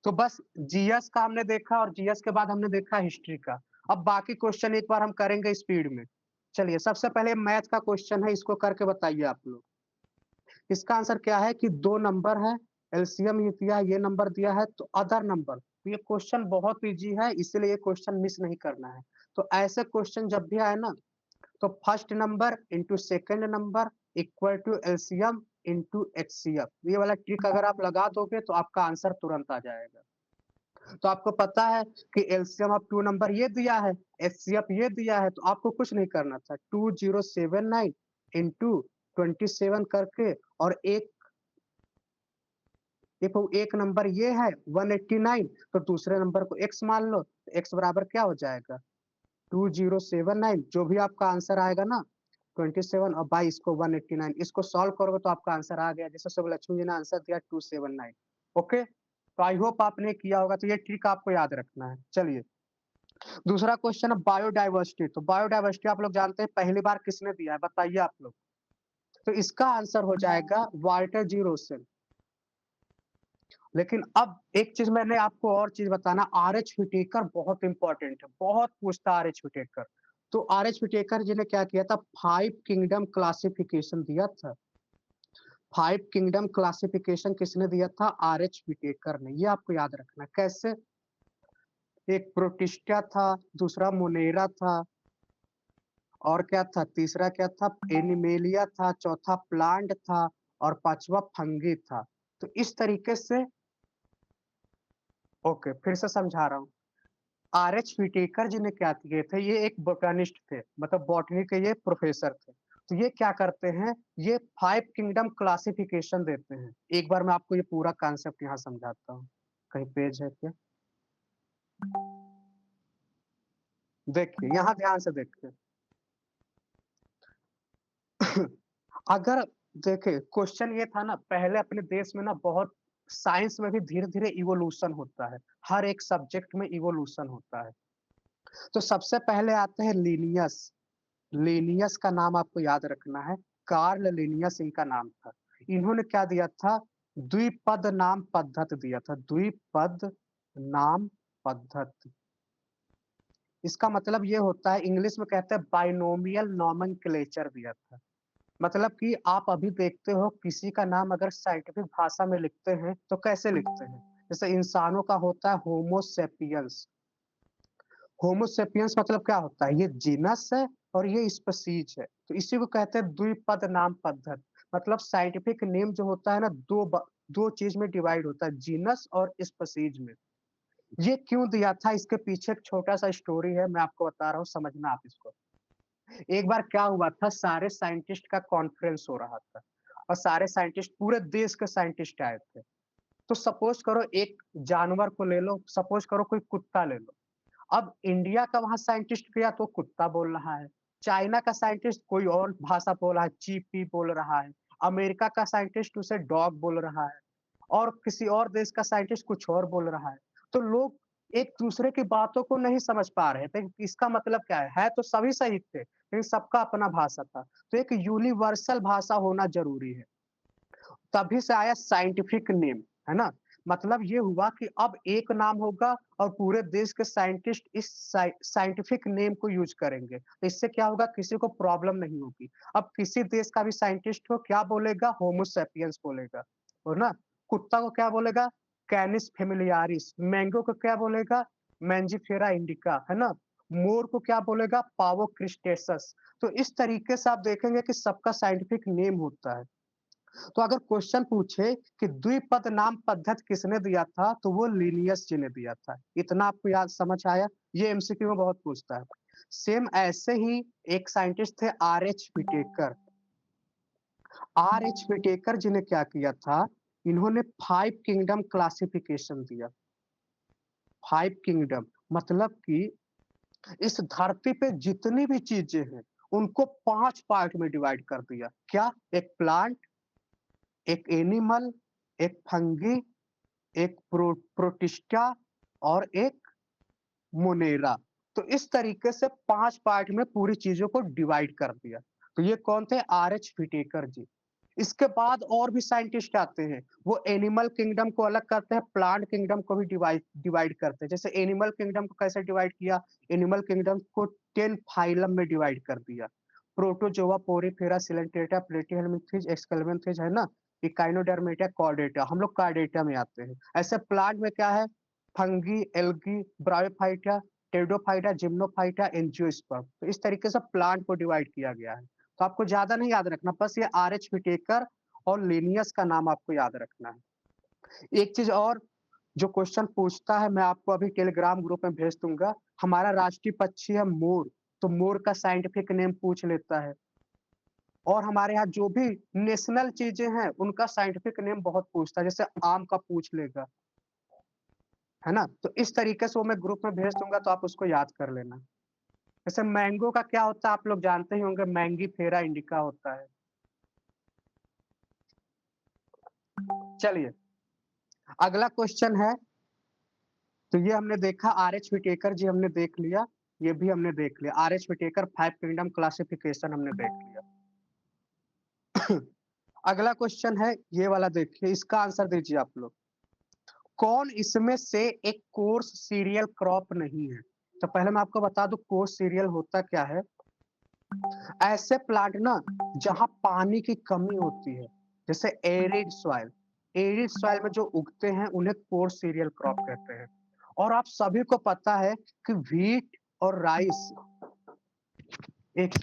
तो बस जीएस का हमने देखा और जीएस के बाद हमने देखा हिस्ट्री का। अब बाकी क्वेश्चन एक बार हम करेंगे स्पीड में। चलिए सबसे पहले मैथ का क्वेश्चन है, इसको करके बताइए आप लोग। इसका आंसर क्या है कि 2 नंबर है, एलसीएम ये दिया है, ये नंबर दिया है, तो अदर नंबर। तो ये क्वेश्चन बहुत ईज़ी है, इसीलिए ये क्वेश्चन मिस नहीं करना है। तो ऐसे क्वेश्चन जब भी आए ना, तो first number into second number equal to LCM into HCF. ये वाला ट्रिक अगर आप लगा दोगे तो आपका आंसर तुरंत आ जाएगा। तो आपको पता है कि एलसीएम ऑफ 2 नंबर ये दिया है, एचसीएफ ये दिया है, तो आपको कुछ नहीं करना था। 2079 इंटू 27 करके और एक देखो एक नंबर ये है 189, तो दूसरे नंबर को x मान लो, तो x बराबर क्या हो जाएगा? 2079, जो भी आपका आंसर आएगा ना 27 और बाई इसको 189, इसको सॉल्व करोगे तो आपका आंसर आ गया। जैसे शुभ लक्ष्मी जी ने आंसर दिया 279। ओके, तो आई होप आपने किया होगा, तो ये ट्रिक आपको याद रखना है। चलिए दूसरा क्वेश्चन है बायोडायवर्सिटी। तो बायोडायवर्सिटी आप लोग जानते हैं पहली बार किसने दिया है, बताइए आप लोग। तो इसका आंसर हो जाएगा वाल्टर जी रोसेल। लेकिन अब एक चीज मैंने आपको और चीज बताना, आर.एच. व्हिटेकर बहुत इंपॉर्टेंट है, बहुत पूछता आर.एच. व्हिटेकर। तो आर.एच. व्हिटेकर जी ने क्या किया था? 5 किंगडम क्लासिफिकेशन दिया था। 5 किंगडम क्लासिफिकेशन किसने दिया था? आर.एच. व्हिटेकर ने। ये आपको याद रखना है। कैसे? एक प्रोटिस्टा था, दूसरा मोनेरा था और क्या था? तीसरा क्या था? एनिमेलिया था, चौथा प्लांट था और पांचवा फंगी था। तो इस तरीके से ओके, फिर से समझा रहा हूँ। आर.एच. व्हिटेकर जी ने क्या किए थे? ये एक बोटैनिस्ट थे, मतलब बॉटनी के ये प्रोफेसर थे। तो ये क्या करते हैं? ये 5 किंगडम क्लासिफिकेशन देते हैं। एक बार मैं आपको ये पूरा कॉन्सेप्ट यहाँ समझाता हूँ। कहीं पेज है क्या? देखिए, यहाँ ध्यान से देखिए। अगर देखिए क्वेश्चन ये था ना, पहले अपने देश में ना बहुत साइंस में भी धीरे-धीरे इवोल्यूशन होता है। हर एक सब्जेक्ट में इवोल्यूशन होता है। तो सबसे पहले आते हैं लिनियस। लिनियस का नाम आपको याद रखना है, कार्ल लिनियस इनका नाम था। इन्होंने क्या दिया था? द्विपद नाम पद्धति दिया था, द्विपद नाम पद्धति। इसका मतलब ये होता है, इंग्लिश में कहते हैं बाइनोमियल नोमेनक्लेचर दिया था। मतलब कि आप अभी देखते हो किसी का नाम अगर साइंटिफिक भाषा में लिखते हैं तो कैसे लिखते हैं? जैसे इंसानों का होता है होमो सेपियंस। होमो सेपियंस मतलब क्या होता है? ये जीनस है और ये स्पीशीज है। तो इसी को कहते हैं द्विपद नाम पद्धति। मतलब साइंटिफिक नेम जो होता है ना, दो चीज में डिवाइड होता है, जीनस और स्पीशीज में। ये क्यों दिया था? इसके पीछे एक छोटा सा स्टोरी है, मैं आपको बता रहा हूँ, समझना आप इसको। एक बार क्या हुआ था, सारे साइंटिस्ट का कॉन्फ्रेंस हो रहा था और सारे साइंटिस्ट, पूरे देश के साइंटिस्ट आए थे। तो सपोज करो एक जानवर को ले लो, सपोज करो कोई कुत्ता ले लो। अब इंडिया का वहाँ साइंटिस्ट गया तो कुत्ता बोल रहा है, चाइना का साइंटिस्ट कोई और भाषा बोल रहा है, चीपी बोल रहा है, अमेरिका का साइंटिस्ट उसे डॉग बोल रहा है और किसी और देश का साइंटिस्ट कुछ और बोल रहा है। तो लोग एक-दूसरे की बातों को नहीं समझ पा रहे थे, इसका मतलब क्या है तो सभी सही थे, लेकिन सबका अपना भाषा था। तो एक यूनिवर्सल भाषा होना ज़रूरी है। तभी से आया साइंटिफिक नेम, है ना? मतलब ये हुआ कि अब एक नाम होगा और पूरे देश के साइंटिस्ट इस साइंटिफिक नेम को यूज़ करेंगे। तो इससे क्या होगा किसी को प्रॉब्लम नहीं होगी। अब किसी देश का भी साइंटिस्ट हो क्या बोलेगा? होमो सैपियंस बोलेगा, हो ना? कुत्ता को क्या बोलेगा? कैनिस फैमिलियारिस, मैंगो को क्या बोलेगा? मैंजिफेरा इंडिका, है ना? मोर को क्या बोलेगा? पावो क्रिस्टेसस। तो इस तरीके से आप देखेंगे कि सबका साइंटिफिक नेम होता है। तो अगर क्वेश्चन पूछे कि द्विपद नाम पद्धति किसने दिया था, तो वो लिनियस जी ने दिया था। इतना आपको याद समझ आया? ये एमसीक्यू में बहुत पूछता है। सेम ऐसे ही एक साइंटिस्ट थे आर.एच. व्हिटेकर। आर.एच. व्हिटेकर जी ने क्या किया था, इन्होंने 5 किंगडम क्लासिफिकेशन दिया। 5 किंगडम मतलब कि इस धरती पे जितनी भी चीज़ें हैं, उनको 5 पार्ट में डिवाइड कर दिया। क्या? एक प्लांट, एक एनिमल, एक फंगी, एक प्रोटिस्टा और एक मोनेरा। तो इस तरीके से 5 पार्ट में पूरी चीज़ों को डिवाइड कर दिया। तो ये कौन थे? आर.एच. व्हिटेकर जी। इसके बाद और भी साइंटिस्ट आते हैं, वो एनिमल किंगडम को अलग करते हैं, प्लांट किंगडम को भी डिवाइड डिवाइड करते हैं। जैसे एनिमल किंगडम को कैसे डिवाइड किया? एनिमल किंगडम को 10 फाइलम में डिवाइड कर दिया। प्रोटोजोआ, पोरीफेरा, सिलेंट्रेटा, प्लेटीहेल्मिन्थेस, एक्सकेलमेंथेस है ना? इकाइनोडर्मेटा, कॉर्डेटा, हम लोग कार्डेटा में आते हैं। ऐसे प्लांट में क्या है? Fungi, algae, bryophyta, pteridophyta, gymnophyta, angiosperm. तो इस तरीके से प्लांट को डिवाइड किया गया है। तो आपको ज़्यादा नहीं याद रखना, बस ये आर.एच. व्हिटेकर और लिनियस का नाम आपको याद रखना है। एक चीज़ और जो क्वेश्चन पूछता है, मैं आपको अभी टेलीग्राम ग्रुप में भेज दूँगा। हमारा राष्ट्रीय पक्षी है मोर, तो मोर का साइंटिफिक नेम पूछ लेता है। और हमारे यहाँ जो भी नेशनल चीज़ें हैं, उनका साइंटिफिक नेम बहुत पूछता है, जैसे आम का पूछ लेगा, है ना? तो इस तरीके से वो मैं ग्रुप में भेज दूँगा, तो आप उसको याद कर लेना। जैसे मैंगो का क्या होता है आप लोग जानते ही होंगे, मैंगिफेरा इंडिका होता है। चलिए, अगला क्वेश्चन है, तो ये हमने देखा आर.एच. व्हिटेकर जी हमने देख लिया, ये भी हमने देख लिया। आर.एच. व्हिटेकर 5 किंगडम क्लासिफिकेशन हमने देख लिया। अगला क्वेश्चन है, ये वाला देखिए, इसका आंसर दीजिए आप लोग। कौन इसमें से एक कोर्स सीरियल क्रॉप नहीं है? तो पहले मैं आपको बता दूँ कोर्स सीरियल होता क्या है? ऐसे प्लांट ना जहाँ पानी की कमी होती है, जैसे एरिड सॉइल में जो उगते हैं उन्हें कोर्स सीरियल क्रॉप कहते हैं। और आप सभी को पता है कि व्हीट और राइस एक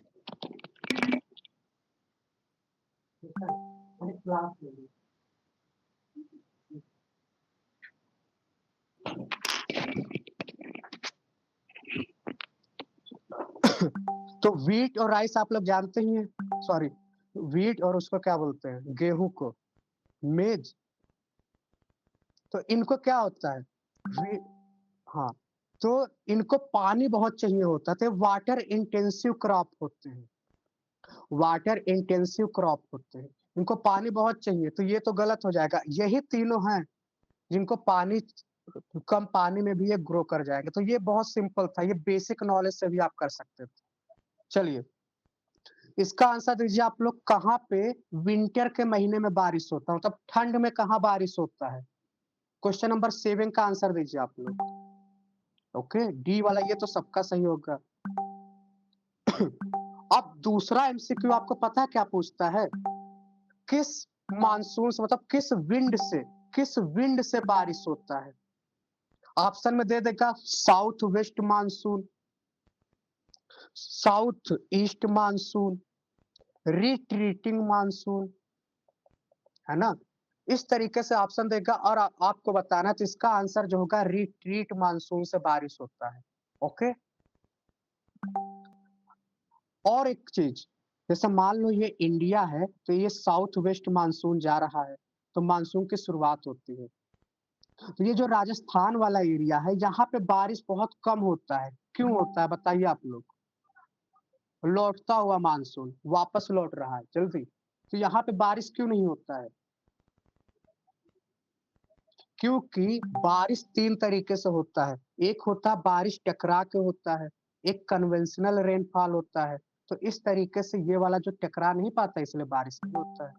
तो व्हीट और राइस आप लोग जानते ही हैं, सॉरी व्हीट और उसको क्या बोलते हैं? गेहूं को मेज। तो इनको क्या होता है? वी हाँ, तो इनको पानी बहुत चाहिए होता है, तो वाटर इंटेंसिव क्रॉप होते हैं। वाटर इंटेंसिव क्रॉप होते हैं। इनको पानी बहुत चाहिए, तो ये तो गलत हो जाएगा। यही तीनों हैं जिनको पानी कम पानी में भी ये ग्रो कर जाएगा। तो ये बहुत सिंपल था, ये बेसिक नॉलेज से भी आप कर सकते थे। चलिए, इसका आंसर दीजिए आप लोग, कहाँ पे विंटर के महीने में बारिश होता है? मतलब ठंड में कहाँ बारिश होता है? क्वेश्चन नंबर 7 का आंसर दीजिए आप लोग। ओके, डी वाला ये तो सबका सही होगा। अब दूसरा एमसीक्यू आपको पता है क्या पूछता है? किस मानसून से मतलब किस विंड से बारिश होता है? ऑप्शन में दे देगा south west monsoon, south east monsoon, retreating monsoon, है ना? इस तरीके से ऑप्शन देगा और आपको बताना है, तो इसका आंसर जो होगा रिट्रीट मानसून से बारिश होता है। ओके? और एक चीज़, जैसे मान लो ये इंडिया है, तो ये साउथ वेस्ट मानसून जा रहा है, तो मानसून की शुरुआत होती है। तो ये जो राजस्थान वाला एरिया है, यहाँ पे बारिश बहुत कम होता है। क्यों होता है बताइए आप लोग? लौटता हुआ मानसून, वापस लौट रहा है जल्दी। तो यहाँ पे बारिश क्यों नहीं होता है? क्योंकि बारिश 3 तरीके से होता है। एक होता है बारिश टकरा के होता है, एक कन्वेंशनल रेनफॉल होता है। तो इस तरीके से ये वाला जो टकरा नहीं पाता इसलिए बारिश नहीं होता है।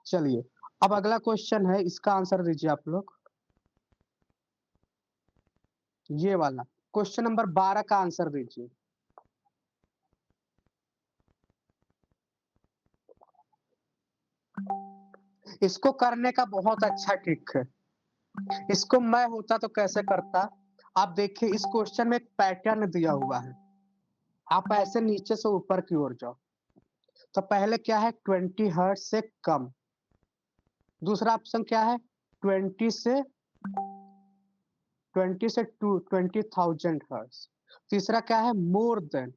चलिए, अब अगला क्वेश्चन है, इसका आंसर दीजिए आप लोग। ये वाला, क्वेश्चन नंबर 12 का आंसर दीजिए। इसको करने का बहुत अच्छा ट्रिक है। इसको मैं होता तो कैसे करता? आप देखिए इस क्वेश्चन में एक पैटर्न दिया हुआ है। आप ऐसे नीचे से ऊपर की ओर जाओ। तो पहले क्या है 20 हर्ट्ज से कम। दूसरा ऑप्शन क्या है 20 से टू 20,000 हर्ट्ज। तीसरा क्या है मोर देन।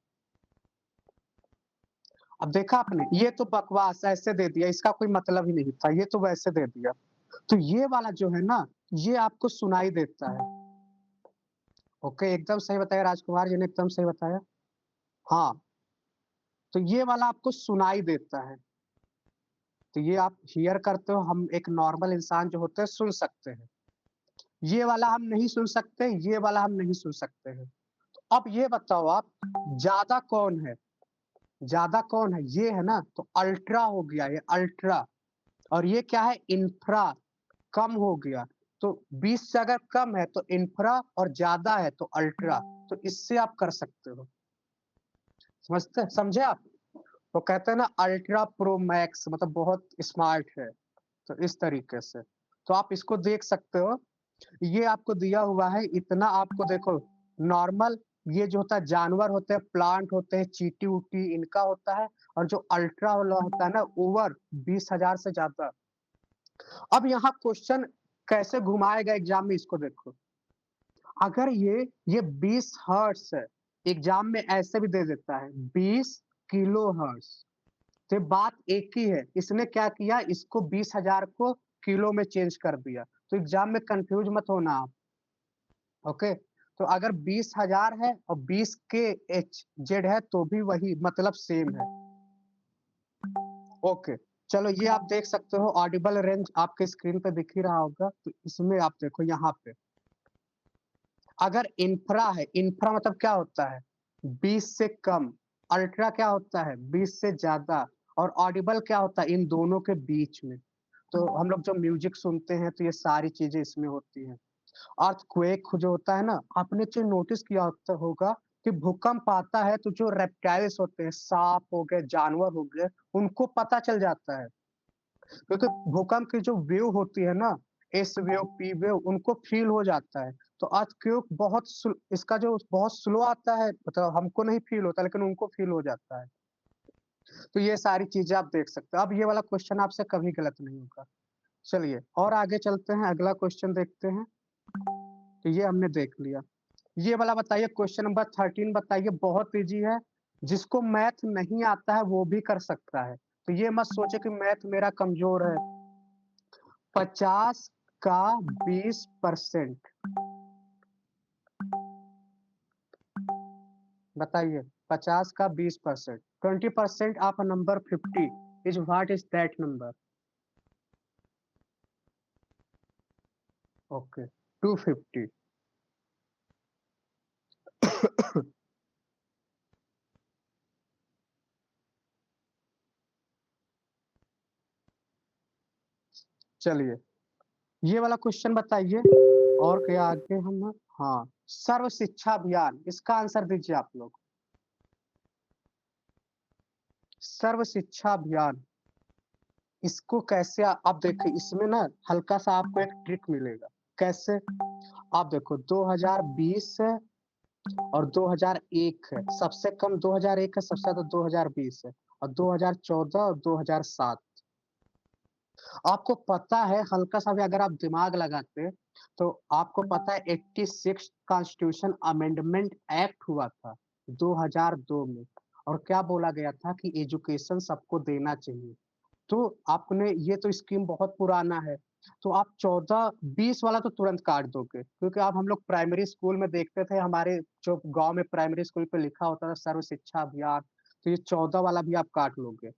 अब देखा आपने, ये तो बकवास ऐसे दे दिया, इसका कोई मतलब ही नहीं था, ये तो वैसे दे दिया। तो ये वाला जो है ना, ये आपको सुनाई देता है। ओके, एकदम सही बताया राजकुमार जी ने, एकदम सही बताया। हाँ, तो ये वाला आपको सुनाई देता है। तो ये आप हियर करते हो, हम एक नॉर्मल इंसान जो होते हैं सुन सकते हैं। ये वाला हम नहीं सुन सकते, ये वाला हम नहीं सुन सकते हैं। अब ये बताओ आप, ज़्यादा कौन है? ज़्यादा कौन है? ये है ना, तो अल्ट्रा हो गया ये अल्ट्रा। और ये क्या है इंफ्रा, कम हो गया। तो 20 से अगर कम है तो इंफ्रा और ज़्यादा है तो अल्ट्रा। तो इससे आप कर सकते हो। समझते समझे आप? वो कहते हैं ना अल्ट्रा प्रो मैक्स, मतलब बहुत स्मार्ट है। तो इस तरीके से तो आप इसको देख सकते हो। ये आपको दिया हुआ है इतना, आपको देखो नॉर्मल ये जो होता है जानवर होते हैं, प्लांट होते हैं, चींटी-उटी इनका होता है। और जो अल्ट्रा वाला होता है ना ओवर 20,000 से ज़्यादा। अब यहाँ क्वेश्चन कैसे घुमाएगा एग्जाम में, इसको देखो। अगर ये 20 हर्ट्ज है, एग्जाम में ऐसे भी दे देता है 20 किलो हर्ट्ज। तो बात एक ही है, इसने क्या किया इसको 20,000 को किलो में चेंज कर दिया। तो एग्जाम में कंफ्यूज मत होना आप। ओके, तो अगर 20,000 है और 20 के एच जेड है तो भी वही मतलब सेम है। ओके, चलो ये आप देख सकते हो ऑडिबल रेंज आपके स्क्रीन पे दिख ही रहा होगा। तो इसमें आप देखो यहाँ पे अगर इंफ्रा है, इंफ्रा मतलब क्या होता है 20 से कम। अल्ट्रा क्या होता है 20 से ज्यादा। और ऑडिबल क्या होता है इन दोनों के बीच में। तो हम लोग जो म्यूजिक सुनते हैं तो ये सारी चीजें इसमें होती हैं। अर्थक्वेक जो होता है ना, आपने जो नोटिस किया होगा कि भूकंप आता है तो जो रेप्टाइल्स होते हैं, सांप हो गए, जानवर हो गए, उनको पता चल जाता है। क्योंकि भूकंप की जो वेव होती है ना, एस वेव, पी वेव, उनको फील हो जाता है। तो अर्थक्वेक इसका जो बहुत स्लो आता है, मतलब हमको नहीं फील होता लेकिन उनको फील हो जाता है। तो ये सारी चीजें आप देख सकते हो। अब ये वाला क्वेश्चन आपसे कभी गलत नहीं होगा। चलिए और आगे चलते हैं, अगला क्वेश्चन देखते हैं। तो ये हमने देख लिया। ये वाला बताइए, क्वेश्चन नंबर 13 बताइए, बहुत इजी है। जिसको मैथ नहीं आता है वो भी कर सकता है। तो ये मत सोचे कि मैथ मेरा कमजोर है। 50 का 20%, बताइए 50 का 20%, 20% of number 50 is what is that number? Okay, 250। चलिए ये वाला क्वेश्चन बताइए। और क्या आगे हम, हाँ, सर्व शिक्षा अभियान, इसका आंसर दीजिए आप लोग। सर्व शिक्षा अभियान, इसको कैसे आप देखिए, इसमें ना हल्का सा आपको एक ट्रिक मिलेगा। कैसे? आप देखो 2020 है और 2001 है, सबसे कम 2001 है, सबसे ज्यादा 2020 है। और 2014 और 2007। आपको पता है हल्का सा भी अगर आप दिमाग लगाते तो आपको पता है 86 कॉन्स्टिट्यूशन अमेंडमेंट एक्ट हुआ था 2002 में। और क्या बोला गया था कि एजुकेशन सबको देना चाहिए। तो आपने ये तो स्कीम बहुत पुराना है, तो आप 14-20 वाला तो तुरंत काट दोगे, क्योंकि आप हम लोग प्राइमरी स्कूल में देखते थे, हमारे जो गाँव में प्राइमरी स्कूल पे लिखा होता था सर्व शिक्षा अभियान, तो ये 14 वाला भी आप काट लोगे।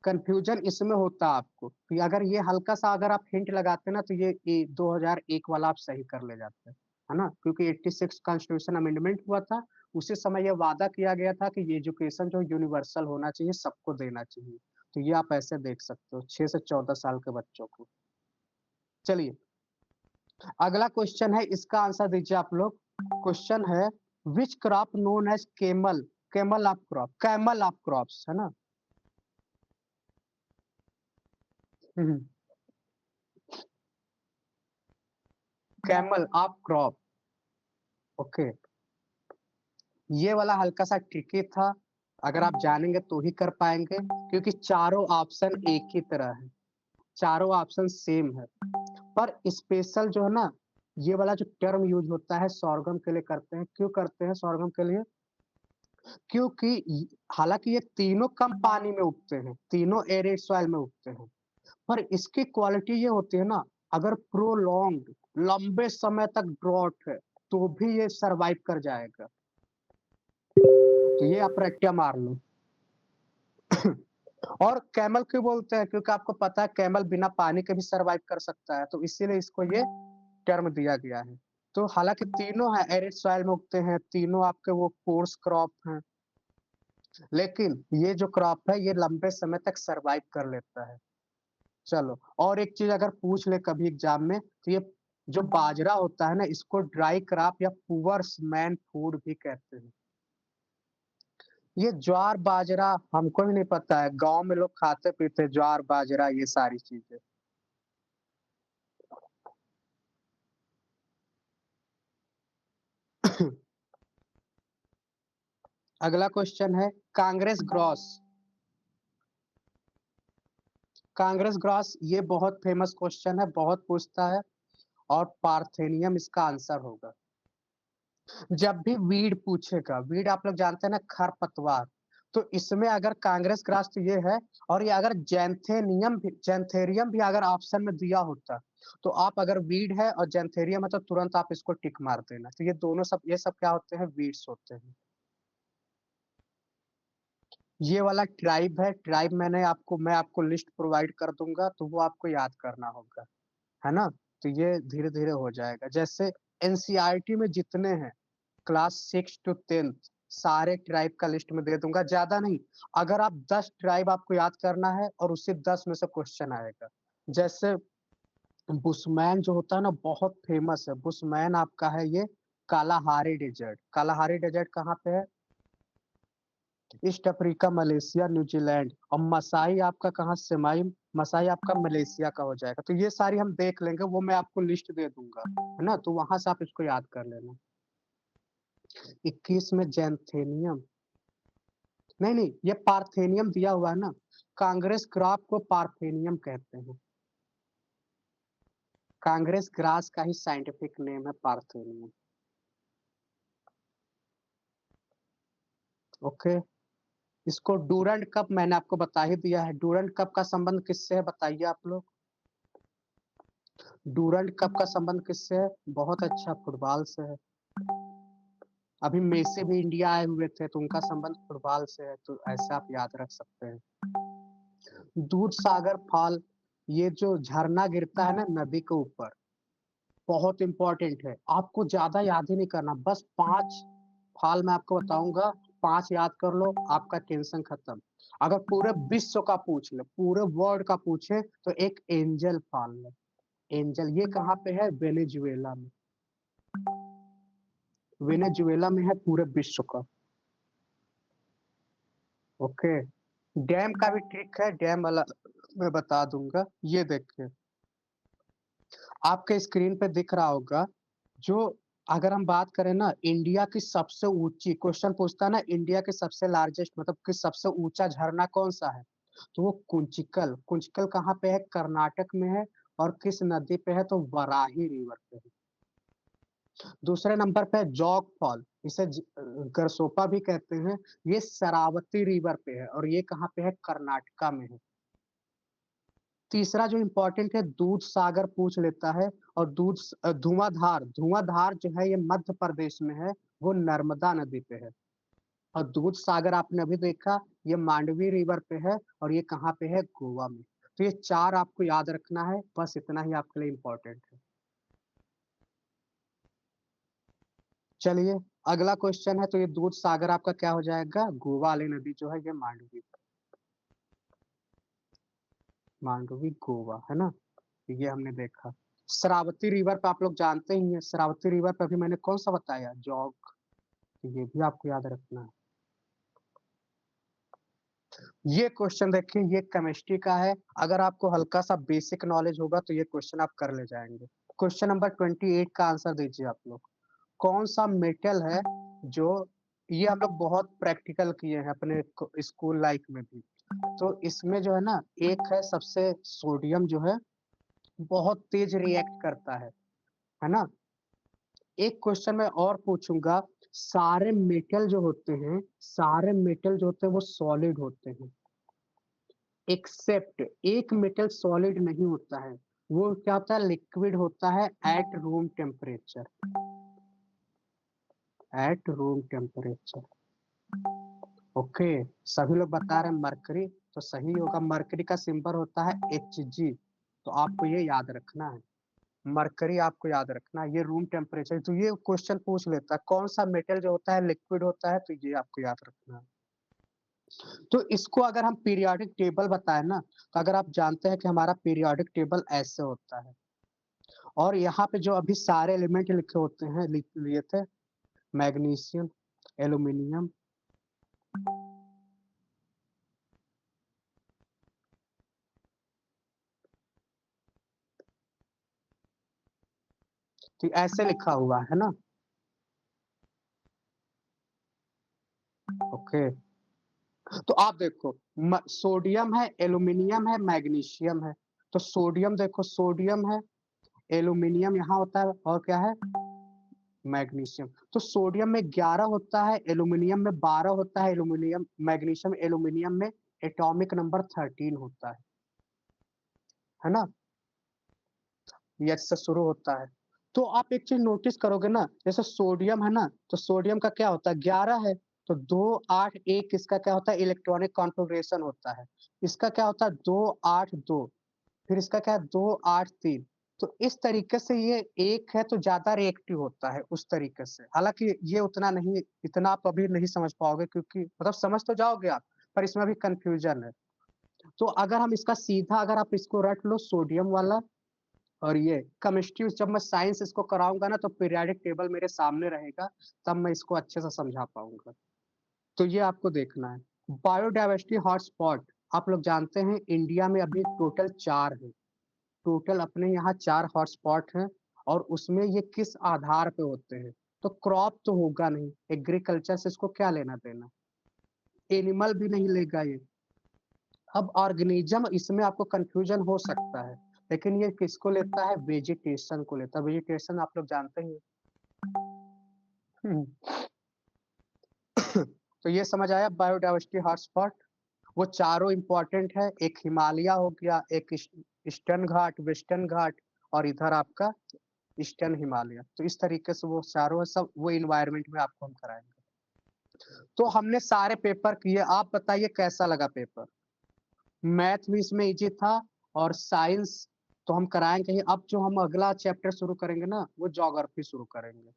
कन्फ्यूज़न इसमें होता आपको कि अगर ये हल्का-सा अगर आप हिंट लगाते ना तो ये 2001 वाला आप सही कर ले जाते, है ना? क्योंकि 86 कॉन्स्टिट्यूशन अमेंडमेंट हुआ था, उसी समय ये वादा किया गया था कि ये एजुकेशन जो यूनिवर्सल होना चाहिए, सबको देना चाहिए। तो ये आप ऐसे देख सकते हो 6 से 14 साल के बच्चों को। चलिए, अगला क्वेश्चन है, इसका आंसर दीजिए आप लोग। क्वेश्चन है, which crop known as camel of crops, है ना? हुँ, हुँ। Camel of crop, okay. ये वाला हल्का-सा ट्रिकी था, अगर आप जानेंगे तो ही कर पाएँगे, क्योंकि चारों ऑप्शन एक ही तरह है, चारों ऑप्शन सेम है। पर स्पेशल जो है ना, ये वाला जो टर्म यूज़ होता है सोरगम के लिए करते हैं, क्यों करते हैं सोरगम के लिए? क्योंकि हालाँकि ये तीनों कम पानी में उगते हैं, तीनों एरिड सॉइल में उगते हैं, पर इसकी क्वालिटी ये होती है ना, अगर प्रोलॉन्ग्ड लंबे समय तक ड्रॉट है, तो भी ये सर्वाइव कर जाएगा। तो ये आप रट्टा मार लो। और कैमल क्यों बोलते हैं? क्योंकि आपको पता है कैमल बिना पानी के भी सर्वाइव कर सकता है, तो इसीलिए इसको ये टर्म दिया गया है। तो हालाँकि तीनों हैं एरिड सॉइल में उगते हैं, तीनों आपके वो कोर्स क्रॉप हैं, लेकिन ये जो क्रॉप है ये लंबे समय तक सर्वाइव कर लेता है। चलो, और एक चीज़ अगर पूछ ले कभी एग्ज़ाम में, तो ये जो बाजरा होता है ना, इसको ड्राई क्रॉप या पुअर्स मैन फूड भी कहते हैं। ये ज्वार बाजरा हमको भी नहीं पता है, गाँव में लोग खाते-पीते ज्वार बाजरा ये सारी चीज़ें। अगला क्वेश्चन है, कांग्रेस ग्रॉस। कांग्रेस ग्रॉस ये बहुत फेमस क्वेश्चन है, बहुत पूछता है, और पार्थेनियम इसका आंसर होगा। जब भी वीड पूछेगा, वीड आप लोग जानते हैं ना, खरपतवार, तो इसमें अगर कांग्रेस ग्रास तो ये है, और ये अगर जैंथेरियम भी अगर ऑप्शन में दिया होता, तो आप अगर वीड है और जैंथेरियम है तो तुरंत आप इसको टिक मार देना। तो ये सब क्या होते हैं? वीड्स होते हैं। ये वाला ट्राइब है, ट्राइब मैं आपको लिस्ट प्रोवाइड कर दूँगा, तो वो आपको याद करना होगा, है ना? तो ये धीरे-धीरे हो जाएगा। जैसे एनसीईआरटी में जितने हैं, क्लास 6 टू 10th सारे ट्राइब का लिस्ट मैं दे दूँगा, ज़्यादा नहीं। अगर आप 10 ट्राइब आपको याद करना है और उससे 10 में से क्वेश्चन आएगा। जैसे बुशमैन जो होता है ना, बहुत फेमस है। बुशमैन आपका है ये कालाहारी डेज़र्ट। कालाहारी डेज़र्ट कहाँ पे है? ईस्ट अफ्रीका, मलेशिया, न्यूजीलैंड, और मसाई आपका कहाँ? मसाई आपका मलेशिया का हो जाएगा। तो ये सारी हम देख लेंगे, वो मैं आपको लिस्ट दे दूँगा, है ना? तो वहाँ से आप इसको याद कर लेना। 21 में ज़ैंथेनियम, नहीं, ये पार्थेनियम दिया हुआ है ना, कांग्रेस क्रॉप को पार्थेनियम कहते हैं। कांग्रेस ग्रास का ही साइंटिफिक नेम है पार्थेनियम। ओके, इसको डूरंड कप मैंने आपको बता ही दिया है। डूरंड कप का संबंध किससे है बताइए आप लोग? डूरंड कप का संबंध किससे है? बहुत अच्छा, फुटबॉल से है। अभी मेसी भी इंडिया आए हुए थे, तो उनका संबंध फुटबॉल से है, तो ऐसे आप याद रख सकते हैं। दूध सागर फॉल, ये जो झरना गिरता है ना नदी के ऊपर, बहुत इम्पोर्टेंट है। आपको ज़्यादा याद ही नहीं करना, बस 5 फॉल मैं आपको बताऊँगा, 5 याद कर लो, आपका टेंशन खत्म। अगर पूरे विश्व का पूछ ले, पूरे वर्ल्ड का पूछे, तो एक एंजल फॉल है। एंजल ये कहाँ पे है? वेनेजुएला में। वेनेजुएला में है पूरे विश्व का। ओके, डैम का भी ट्रिक है, डैम वाला मैं बता दूँगा। ये देखिए, आपके स्क्रीन पे दिख रहा होगा, जो अगर हम बात करें ना इंडिया की सबसे ऊँची, क्वेश्चन पूछता है ना इंडिया के सबसे लार्जेस्ट मतलब कि सबसे ऊँचा झरना कौन-सा है? तो वो कुंचिकल, कुंचिकल कहाँ पे है? कर्नाटक में है, और किस नदी पे है? तो वराही रिवर पे है। दूसरे नंबर पे जॉग फॉल, इसे गरसोपा भी कहते हैं, ये शरावती रिवर पे है, और ये कहाँ पे है? कर्नाटका में है। तीसरा जो इम्पोर्टेंट है दूध सागर पूछ लेता है, और धुआंधार धुआंधार जो है ये मध्य प्रदेश में है, वो नर्मदा नदी पे है। और दूध सागर आपने अभी देखा, ये मांडवी रिवर पे है, और ये कहाँ पे है, गोवा में। तो ये 4 आपको याद रखना है, बस इतना ही आपके लिए इम्पोर्टेंट है। चलिए अगला क्वेश्चन है, तो ये दूध सागर आपका क्या हो जाएगा, गोवा वाली नदी जो है ये मांडवी, मांडवी गोवा है ना। ये हमने देखा। शरावती रिवर पे आप लोग जानते ही हैं, शरावती रिवर पे अभी मैंने कौन सा बताया, जॉग। ये भी आपको याद रखना है। ये क्वेश्चन देखिए, ये केमिस्ट्री का है, अगर आपको हल्का सा बेसिक नॉलेज होगा तो ये क्वेश्चन आप कर ले जाएंगे। क्वेश्चन नंबर 28 का आंसर दीजिए आप लोग। कौन सा मेटल है जो, ये हम लोग बहुत प्रैक्टिकल किए हैं अपने स्कूल लाइफ में भी। तो इसमें जो है ना, एक है सबसे सोडियम जो है बहुत तेज रिएक्ट करता है ना। एक क्वेश्चन मैं और पूछूंगा, सारे मेटल जो होते हैं, सारे मेटल जो होते हैं वो सॉलिड होते हैं, एक्सेप्ट एक मेटल सॉलिड नहीं होता है, वो क्या होता है, लिक्विड होता है at room temperature, at room temperature. Okay, सभी लोग बता रहे हैं मरकरी, तो सही होगा। मरकरी का सिंबल होता है Hg, तो आपको ये याद रखना है, मरकरी आपको याद रखना है, ये रूम टेम्परेचर। तो ये क्वेश्चन पूछ लेता है कौन सा मेटल जो होता है लिक्विड होता है, तो ये आपको याद रखना है। तो इसको अगर हम पीरियोडिक टेबल बताए ना, तो अगर आप जानते हैं कि हमारा पीरियोडिक टेबल ऐसे होता है, और यहाँ पे जो अभी सारे एलिमेंट लिखे होते हैं, लिए थे, मैग्नीशियम, एल्यूमिनियम, तो ऐसे लिखा हुआ है ना। ओके, तो आप देखो, सोडियम है, एल्यूमिनियम है, मैग्नीशियम है। तो सोडियम देखो, सोडियम है, एल्यूमिनियम यहाँ होता है, और क्या है, मैग्नीशियम। तो सोडियम में 11 होता है, एल्यूमिनियम में 12 होता है, एल्यूमिनियम मैग्नीशियम एल्यूमिनियम में एटॉमिक नंबर 13 होता है ना। एच से शुरू होता है। तो आप एक चीज नोटिस करोगे ना, जैसे सोडियम है ना, तो सोडियम का क्या होता है, 11 है, तो 2 8 1 इसका क्या होता है, इलेक्ट्रॉनिक कॉन्फ़िगरेशन होता है। इसका क्या होता है, 2 8 2, फिर इसका क्या है, 2 8 3। तो इस तरीके से ये एक है तो ज्यादा रिएक्टिव होता है उस तरीके से। हालांकि ये उतना नहीं, इतना आप अभी नहीं समझ पाओगे, क्योंकि मतलब समझ तो जाओगे आप, पर इसमें भी कंफ्यूजन है। तो अगर हम इसका सीधा, अगर आप इसको रट लो सोडियम वाला, और ये केमिस्ट्री जब मैं साइंस इसको कराऊंगा ना, तो पीरियोडिक टेबल मेरे सामने रहेगा, तब मैं इसको अच्छे से समझा पाऊंगा। तो ये आपको देखना है। बायोडाइवर्सिटी हॉटस्पॉट, आप लोग जानते हैं इंडिया में अभी टोटल 4 है, टोटल अपने यहाँ 4 हॉटस्पॉट हैं, और उसमें ये किस आधार पे होते हैं, तो क्रॉप तो होगा नहीं, एग्रीकल्चर से इसको क्या लेना देना, एनिमल भी नहीं लेगा ये। अब ऑर्गेनिज्म, इसमें आपको कंफ्यूजन हो सकता है, लेकिन ये किसको लेता है, वेजिटेशन को लेता है, वेजिटेशन आप लोग जानते ही हैं। तो ये समझ आया बायोडाइवर्सिटी हॉटस्पॉट। वो चारों इंपॉर्टेंट है, एक हिमालय हो गया, एक ईस्टर्न घाट, वेस्टर्न घाट, और इधर आपका ईस्टर्न हिमालय। तो इस तरीके से वो चारों है, सब वो इन्वायरमेंट में आपको हम कराएंगे। तो हमने सारे पेपर किए, आप बताइए कैसा लगा पेपर। मैथ भी इसमें इजी था, और साइंस तो हम कराएंगे ही। अब जो हम अगला चैप्टर शुरू करेंगे ना, वो ज्योग्राफी शुरू करेंगे।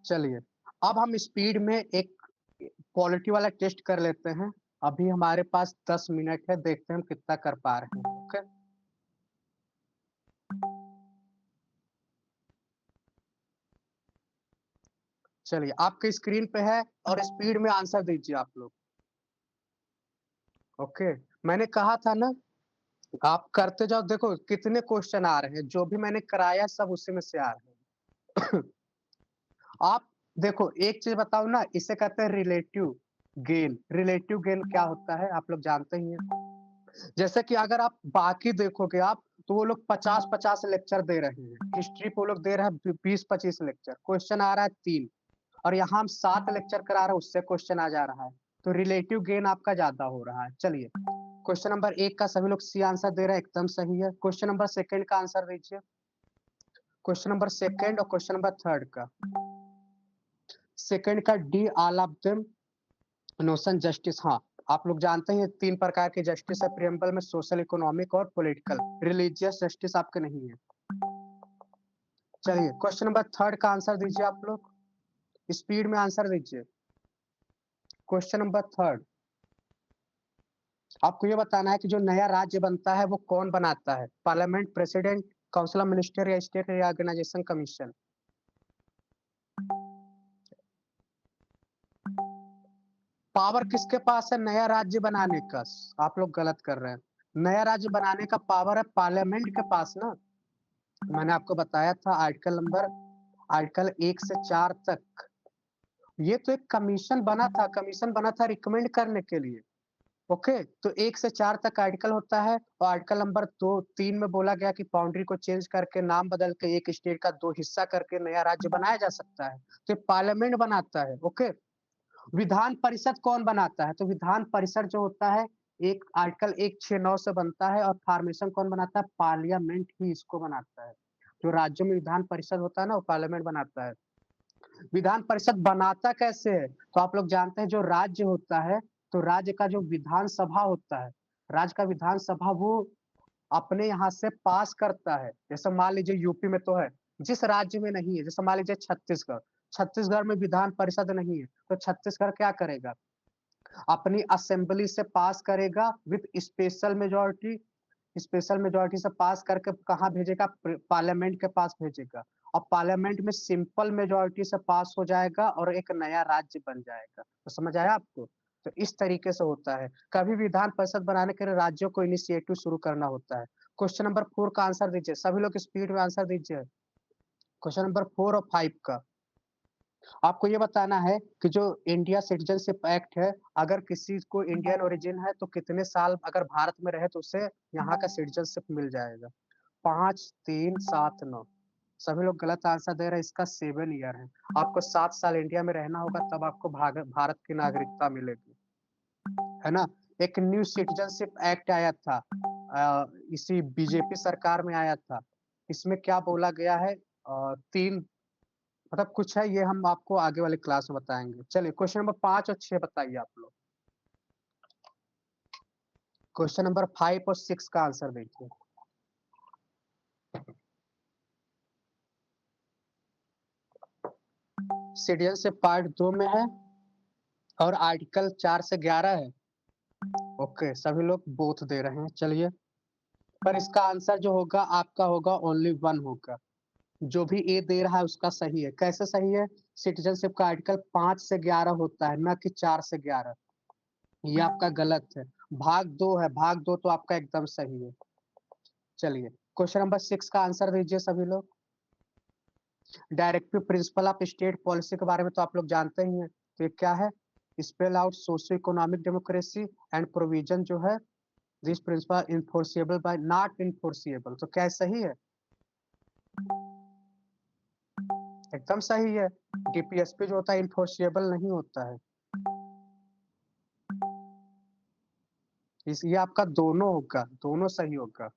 चलिए, अब हम स्पीड में एक क्वालिटी वाला टेस्ट कर लेते हैं। अभी हमारे पास 10 मिनट है, देखते हैं हम कितना कर पा रहे हैं। ओके, चलिए आपके स्क्रीन पे है, और स्पीड में आंसर दीजिए आप लोग। ओके, मैंने कहा था ना, आप करते जाओ, देखो कितने क्वेश्चन आ रहे हैं, जो भी मैंने कराया सब उसी में से आ रहे हैं। आप देखो, एक चीज बताओ ना, इसे कहते हैं रिलेटिव गेन। रिलेटिव गेन क्या होता है, आप लोग जानते ही हैं। जैसे कि अगर आप बाकी देखोगे आप, तो वो लोग 50-50 लेक्चर दे रहे हैं, हिस्ट्री पे वो लोग दे रहे हैं 20-25 लेक्चर, क्वेश्चन आ रहा है 3। और यहाँ हम 7 लेक्चर करा रहे हैं, उससे क्वेश्चन आ जा रहा है, तो रिलेटिव गेन आपका ज्यादा हो रहा है। चलिए क्वेश्चन नंबर 1 का सभी लोग सी आंसर दे रहे हैं, एकदम सही है। क्वेश्चन नंबर 2 का आंसर दीजिए, क्वेश्चन नंबर 2 और क्वेश्चन नंबर 3 का। सेकंड का D all of them notion justice, हाँ आप लोग जानते हैं 3 प्रकार के जस्टिस है प्रियम्बल में, सोशल, इकोनॉमिक और पॉलिटिकल। रिलीजियस जस्टिस आपके नहीं है। चलिए क्वेश्चन नंबर 3 का आंसर दीजिए आप लोग, स्पीड में आंसर दीजिए। क्वेश्चन नंबर 3, आपको ये बताना है कि जो नया राज्य बनता है वो कौन बनाता है, parliament, president, council of minister या स्टेट रिऑर्गेनाइजेशन कमीशन। पावर किसके पास है नया राज्य बनाने का? आप लोग गलत कर रहे हैं। नया राज्य बनाने का पावर है पार्लियामेंट के पास ना। मैंने आपको बताया था आर्टिकल 1 से 4 तक। ये तो एक कमीशन बना था रिकमेंड करने के लिए। ओके, तो 1 से 4 तक आर्टिकल होता है और आर्टिकल नंबर 2-3 में बोला गया कि बाउंड्री को चेंज करके नाम बदल के एक स्टेट का 2 हिस्सा करके नया राज्य बनाया जा सकता है। तो पार्लियामेंट बनाता है। ओके, विधान परिषद कौन बनाता है? तो विधान परिषद जो होता है एक आर्टिकल 169 से बनता है और फॉर्मेशन कौन बनाता है? पार्लियामेंट ही इसको बनाता है। जो राज्यों में विधान परिषद होता है ना वो पार्लियामेंट बनाता है। विधान परिषद बनाता कैसे है? तो आप लोग जानते हैं जो राज्य होता है तो राज्य का जो विधानसभा होता है, राज्य का विधानसभा वो अपने यहाँ से पास करता है। जैसे मान लीजिए यूपी में तो है, जिस राज्य में नहीं है, जैसे मान लीजिए छत्तीसगढ़, छत्तीसगढ़ में विधान परिषद नहीं है, तो छत्तीसगढ़ क्या करेगा? अपनी असेंबली से पास करेगा विथ स्पेशल मेजोरिटी से पास करके कहाँ भेजेगा? पार्लियामेंट के पास भेजेगा और पार्लियामेंट में सिंपल मेजोरिटी से पास हो जाएगा और एक नया राज्य बन जाएगा। तो समझ आया आपको? तो इस तरीके से होता है। कभी विधान परिषद बनाने के लिए राज्यों को इनिशिएटिव शुरू करना होता है। क्वेश्चन नंबर 4 का आंसर दीजिए, सभी लोग स्पीड में आंसर दीजिए। क्वेश्चन नंबर 4 और 5 का आपको ये बताना है कि जो इंडिया सिटीजनशिप एक्ट है, अगर किसी को इंडियन ओरिजिन है तो कितने साल अगर भारत में रहे तो उसे यहाँ का सिटीजनशिप मिल जाएगा। 5, 3, 7, 9। सभी लोग गलत आंसर दे रहे हैं, इसका 7 ईयर है। आपको 7 साल इंडिया में रहना होगा तब आपको भारत की नागरिकता मिलेगी, है ना? एक न्यू सिटीजनशिप एक्ट आया था, इसी बीजेपी सरकार में आया था। इसमें क्या बोला गया है? 3 मतलब कुछ है, ये हम आपको आगे वाले क्लास में बताएंगे। चलिए क्वेश्चन नंबर 5 और 6 बताइए आप लोग। क्वेश्चन नंबर 5 और 6 का आंसर देखिए। सिटीजनशिप पार्ट 2 में है और आर्टिकल 4 से 11 है। ओके, सभी लोग बोथ दे रहे हैं। चलिए, पर इसका आंसर जो होगा आपका होगा ओनली 1 होगा। जो भी ए दे रहा है उसका सही है। कैसे सही है? सिटीजनशिप का आर्टिकल 5 से 11 होता है, ना कि 4 से 11। ये आपका गलत है। भाग 2 है, भाग 2 तो आपका एकदम सही है। चलिए क्वेश्चन नंबर 6 का आंसर दीजिए सभी लोग। Directive principle of state policy के बारे में तो आप लोग जानते ही हैं। तो ये क्या है? Spell out socio economic democracy and provision जो है this principle enforceable by not enforceable. तो क्या सही है? एकदम सही है। डीपीएसपी जो होता है इन्फोर्सिएबल नहीं होता है। ये आपका दोनों होगा, दोनों सही होगा।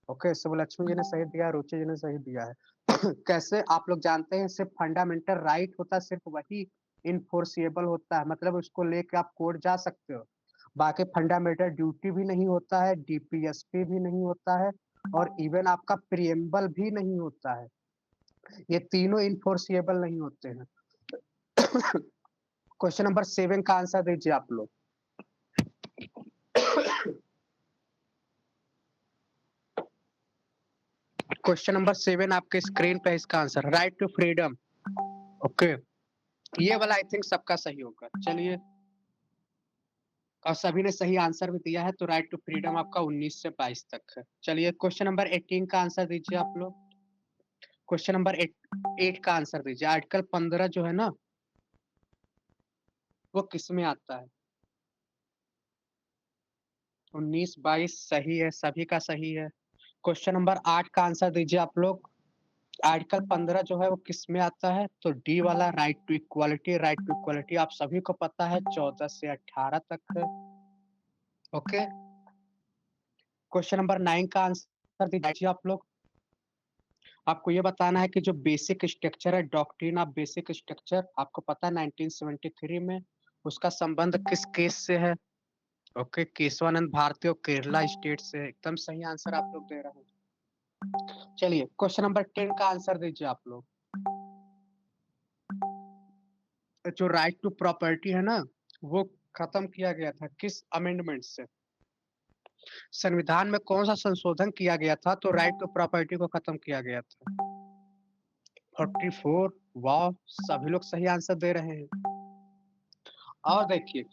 ओके, शिव लक्ष्मी जी ने सही दिया है, रुचि जी ने सही दिया है। कैसे? आप लोग जानते हैं सिर्फ फंडामेंटल राइट होता है, सिर्फ वही इन्फोर्सिएबल होता है, मतलब उसको लेके आप कोर्ट जा सकते हो। बाकी फंडामेंटल ड्यूटी भी नहीं होता है, डीपीएसपी भी नहीं होता है और इवन आपका प्रियम्बल भी नहीं होता है। ये तीनों इन्फोर्सिएबल नहीं होते हैं। क्वेश्चन नंबर 7 का आंसर दीजिए आप लोग। क्वेश्चन नंबर 7 आपके स्क्रीन पे इसका answer, right to freedom. Okay, ये वाला आई थिंक सबका सही होगा। चलिए, और सभी ने सही आंसर भी दिया है, तो राइट टू फ्रीडम आपका 19 से 22 तक है। चलिए क्वेश्चन नंबर 18 का आंसर दीजिए आप लोग। क्वेश्चन नंबर 8 का आंसर दीजिए। आर्टिकल 15 जो है ना वो किस में आता है? 19, 22 सही है, सभी का सही है। क्वेश्चन नंबर 8 का आंसर दीजिए आप लोग। आर्टिकल 15 जो है वो किस में आता है? तो डी वाला राइट टू इक्वालिटी आप सभी को पता है 14 से 18 तक है। ओके। क्वेश्चन नंबर 9 का आंसर दीजिए आप लोग। आपको ये बताना है कि जो बेसिक स्ट्रक्चर है, डॉक्ट्रिन ऑफ बेसिक स्ट्रक्चर, आपको पता है 1973 में उसका संबंध किस केस से है? ओके, केशवानंद भारती और केरला स्टेट से। एकदम सही आंसर आप लोग दे रहे हैं। चलिए क्वेश्चन नंबर 10 का आंसर दीजिए आप लोग। जो राइट टू प्रॉपर्टी है ना, वो खत्म किया गया था किस अमेंडमेंट से? संविधान में कौन सा संशोधन किया गया था तो राइट टू प्रॉपर्टी को खत्म किया गया था? 44। वाह, सभी लोग सही आंसर दे रहे हैं। और देखिए,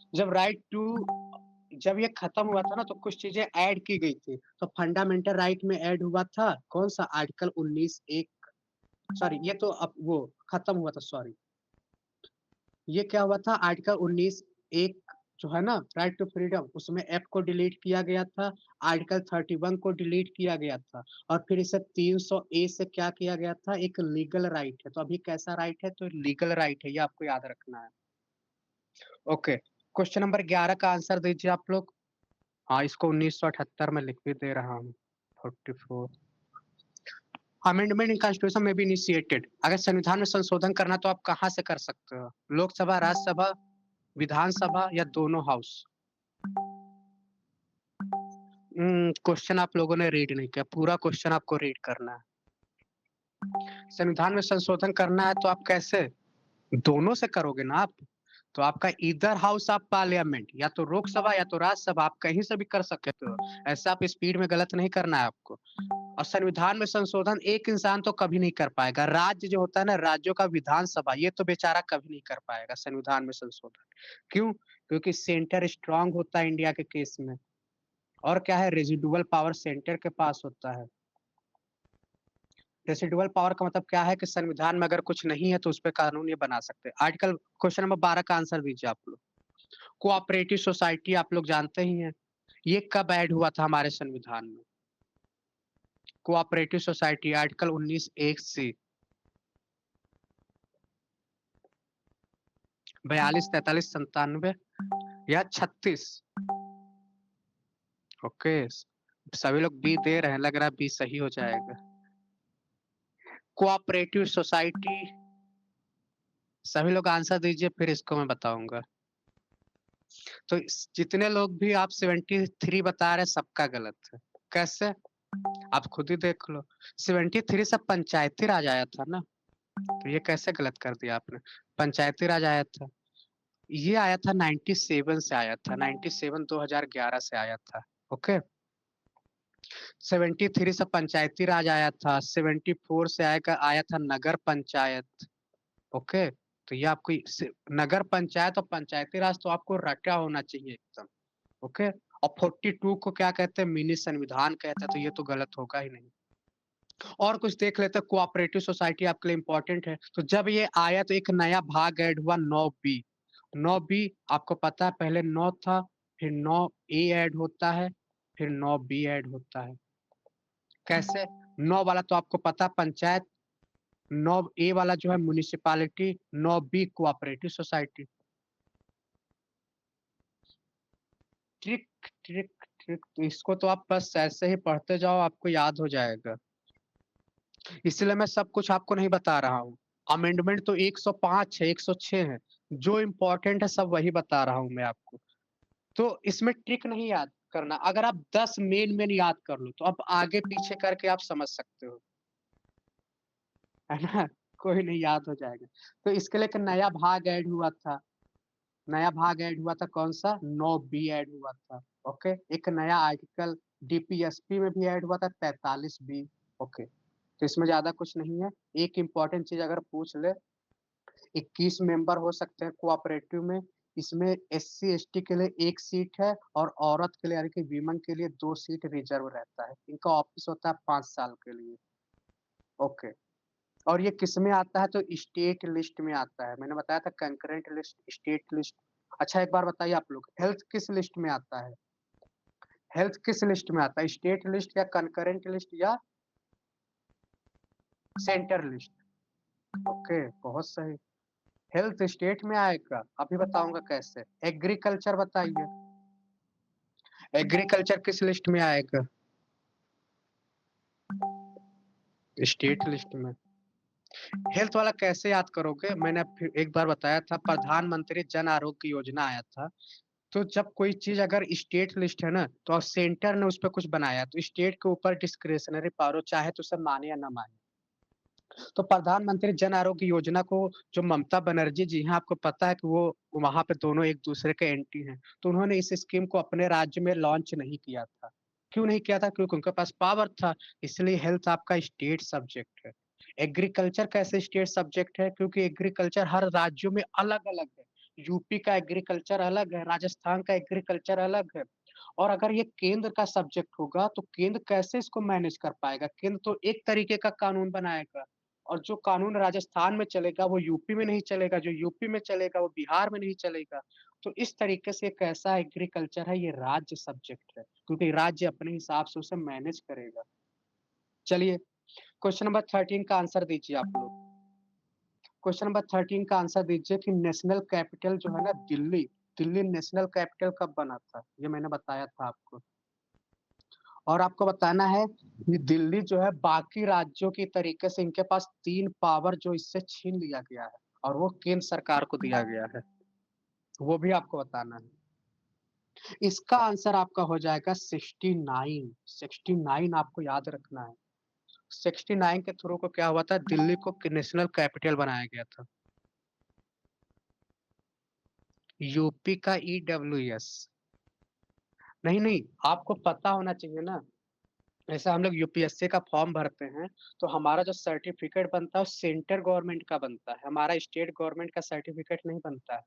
जब ये खत्म हुआ था ना तो कुछ चीजें ऐड की गई थी। तो फंडामेंटल राइट में ऐड हुआ था कौन सा? आर्टिकल 19(1), सॉरी ये तो अब वो खत्म हुआ था, सॉरी। ये क्या हुआ था? आर्टिकल 19(1) जो है ना, राइट टू फ्रीडम, उसमें एफ को डिलीट किया गया था। आर्टिकल 31 को डिलीट किया गया था। और फिर इसे 300(a) से क्या किया गया था? एक लीगल राइट है। तो अभी कैसा राइट है? तो लीगल राइट है, ये आपको याद रखना है। ओके, क्वेश्चन नंबर 11 का आंसर दीजिए आप लोग। हाँ, इसको 1978 में लिख भी दे रहा हूँ। 44। अमेंडमेंट इन कॉन्स्टिट्यूशन में बी इनिशिएटेड। अगर संविधान में संशोधन करना तो आप कहाँ से कर सकते हो? लोकसभा, राज्यसभा, विधानसभा या दोनों हाउस? क्वेश्चन आप लोगों ने रीड नहीं किया, पूरा क्वेश्चन आपको रीड करना है। संविधान में संशोधन करना है तो आप कैसे? दोनों से करोगे ना आप। तो आपका ईदर हाउस ऑफ पार्लियामेंट, या तो लोकसभा या तो राज्यसभा, आप कहीं से भी कर सकते हो। ऐसा आप स्पीड में गलत नहीं करना है आपको। और संविधान में संशोधन एक इंसान तो कभी नहीं कर पाएगा। राज्य जो होता है ना, राज्यों का विधानसभा, ये तो बेचारा कभी नहीं कर पाएगा संविधान में संशोधन। क्यों? क्योंकि सेंटर स्ट्रांग होता है इंडिया के केस में। और क्या है? रेजिडुअल पावर सेंटर के पास होता है। रेसिडुअल पावर का मतलब क्या है कि संविधान में अगर कुछ नहीं है तो उस पे कानून ये बना सकते हैं। आर्टिकल क्वेश्चन नंबर 12 का आंसर दीजिए आप लोग। कोऑपरेटिव सोसाइटी आप लोग जानते ही हैं, ये कब ऐड हुआ था हमारे संविधान में? कोऑपरेटिव सोसाइटी आर्टिकल 19(1) सी। 42, 43, 97 या 36? ओके, सभी लोग बी दे रहे हैं, लग रहा है बी सही हो जाएगा। कोऑपरेटिव सोसाइटी, सभी लोग आंसर दीजिए, फिर इसको मैं बताऊंगा। तो जितने लोग भी आप 73 बता रहे हैं, सबका गलत है। कैसे? आप खुद ही देख लो। 73 से पंचायती राज आया था ना, तो ये कैसे गलत कर दिया आपने? पंचायती राज आया था, ये आया था 97 से आया था। 97 2011 से आया था। ओके। 73 से पंचायती राज आया था। 74 से आया था नगर पंचायत। ओके, तो ये आपको नगर पंचायत और पंचायती राज तो आपको रटा होना चाहिए एकदम। ओके। और 42 को क्या कहते हैं? मिनी संविधान कहते हैं, तो ये तो गलत होगा ही नहीं। और कुछ देख लेते हैं। कोऑपरेटिव सोसाइटी आपके लिए इंपॉर्टेंट है। तो जब ये आया तो एक नया भाग ऐड हुआ, 9B। 9B आपको पता है, पहले 9 था, फिर 9A ऐड होता है, फिर 9B ऐड होता है। कैसे? 9 वाला तो आपको पता, पंचायत। 9A वाला जो है municipality. 9B cooperative society. Trick trick trick, तो इसको तो आप बस ऐसे ही पढ़ते जाओ, आपको याद हो जाएगा। इसलिए मैं सब कुछ आपको नहीं बता रहा हूँ। अमेंडमेंट तो 105 है, 106 है। जो इम्पोर्टेंट है सब वही बता रहा हूँ मैं आपको। तो इसमें ट्रिक नहीं याद करना। अगर आप 10 मेन याद कर लो तो अब आगे पीछे करके आप समझ सकते हो, है ना? कोई नहीं, याद हो जाएगा। तो इसके लिए एक नया भाग ऐड हुआ था। नया भाग ऐड हुआ था कौन सा? 9B ऐड हुआ था। ओके। एक नया आर्टिकल डीपीएसपी में भी ऐड हुआ था, 43B। ओके, तो इसमें ज्यादा कुछ नहीं है। एक इम्पॉर्टेंट चीज अगर पूछ ले, 21 मेंबर हो सकते हैं कोऑपरेटिव में। इसमें एससी एसटी के लिए 1 सीट है और औरत के लिए यानी कि वीमेन के लिए 2 सीट रिजर्व रहता है। इनका ऑफिस होता है 5 साल के लिए। ओके। और ये किस में आता है? तो स्टेट लिस्ट में आता है। मैंने बताया था कंकरेंट लिस्ट, स्टेट लिस्ट। अच्छा एक बार बताइए आप लोग, हेल्थ किस लिस्ट में आता है? हेल्थ किस लिस्ट में आता है? स्टेट लिस्ट या कंकरेंट लिस्ट या सेंटर लिस्ट। ओके, बहुत सही। हेल्थ स्टेट में आएगा, अभी बताऊंगा कैसे। एग्रीकल्चर बताइए, एग्रीकल्चर किस लिस्ट में आएगा? स्टेट लिस्ट में। हेल्थ वाला कैसे याद करोगे? मैंने फिर एक बार बताया था, प्रधानमंत्री जन आरोग्य योजना आया था। तो जब कोई चीज अगर स्टेट लिस्ट है ना, तो सेंटर ने उस पर कुछ बनाया, तो स्टेट के ऊपर डिस्क्रिशनरी पावर हो, चाहे तो उसे माने या ना माने। तो प्रधानमंत्री जन आरोग्य योजना को जो ममता बनर्जी जी हैं, आपको पता है कि वो वहां पे दोनों एक दूसरे के एंटी हैं, तो उन्होंने इस स्कीम को अपने राज्य में लॉन्च नहीं किया था। क्यों नहीं किया था? क्योंकि उनके पास पावर था। इसलिए हेल्थ आपका स्टेट सब्जेक्ट है। एग्रीकल्चर कैसे स्टेट सब्जेक्ट है? क्योंकि एग्रीकल्चर हर राज्यों में अलग अलग है। यूपी का एग्रीकल्चर अलग है, राजस्थान का एग्रीकल्चर अलग है। और अगर ये केंद्र का सब्जेक्ट होगा, तो केंद्र कैसे इसको मैनेज कर पाएगा? केंद्र तो एक तरीके का कानून बनाएगा, और जो कानून राजस्थान में चलेगा वो यूपी में नहीं चलेगा, जो यूपी में चलेगा वो बिहार में नहीं चलेगा। तो इस तरीके से एक ऐसा एग्रीकल्चर है, ये राज्य सब्जेक्ट है, क्योंकि राज्य अपने हिसाब से उसे मैनेज करेगा। चलिए, क्वेश्चन नंबर 13 का आंसर दीजिए आप लोग। क्वेश्चन नंबर 13 का आंसर दीजिए कि नेशनल कैपिटल जो है ना दिल्ली, दिल्ली नेशनल कैपिटल कब बना था? ये मैंने बताया था आपको। और आपको बताना है कि दिल्ली जो है बाकी राज्यों की तरीके से इनके पास 3 पावर जो इससे छीन लिया गया है, और वो केंद्र सरकार को दिया गया है। वो भी आपको बताना है। इसका आंसर आपका हो जाएगा 69। 69 आपको याद रखना है। 69 के थ्रू को क्या हुआ था? दिल्ली को नेशनल कैपिटल बनाया गया था। यूपी का ईडब्ल्यूएस। नहीं, नहीं, आपको पता होना चाहिए ना। जैसे हम लोग यूपीएससी का फॉर्म भरते हैं, तो हमारा जो सर्टिफिकेट बनता है वो सेंट्रल गवर्नमेंट का बनता है, हमारा स्टेट गवर्नमेंट का सर्टिफिकेट नहीं बनता है।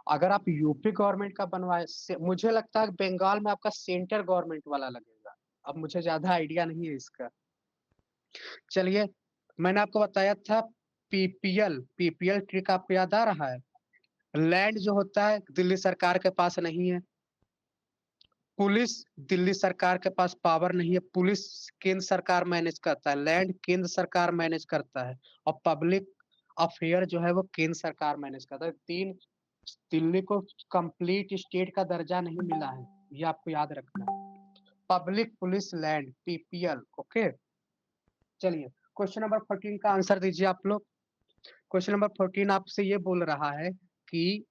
अगर आप यूपी गवर्नमेंट का बनवाए मुझे लगता है बंगाल में आपका सेंट्रल गवर्नमेंट वाला लगेगा। अब मुझे ज्यादा आइडिया नहीं है इसका। चलिए, मैंने आपको बताया था पीपीएल, पीपीएल ट्रिक आपको याद आ रहा है? लैंड जो होता है दिल्ली सरकार के पास नहीं है। पुलिस, दिल्ली सरकार के पास पावर नहीं है। पुलिस केंद्र सरकार मैनेज करता है, लैंड केंद्र सरकार मैनेज करता है, और पब्लिक अफेयर जो है वो केंद्र सरकार मैनेज करता है। 3, दिल्ली को कंप्लीट स्टेट का दर्जा नहीं मिला है, ये आपको याद रखना है। Public, police, land, PPL. Okay, चलिए, क्वेश्चन नंबर 14 का आंसर दीजिए आप लोग। क्वेश्चन नंबर 14 आपसे ये बोल रहा है कि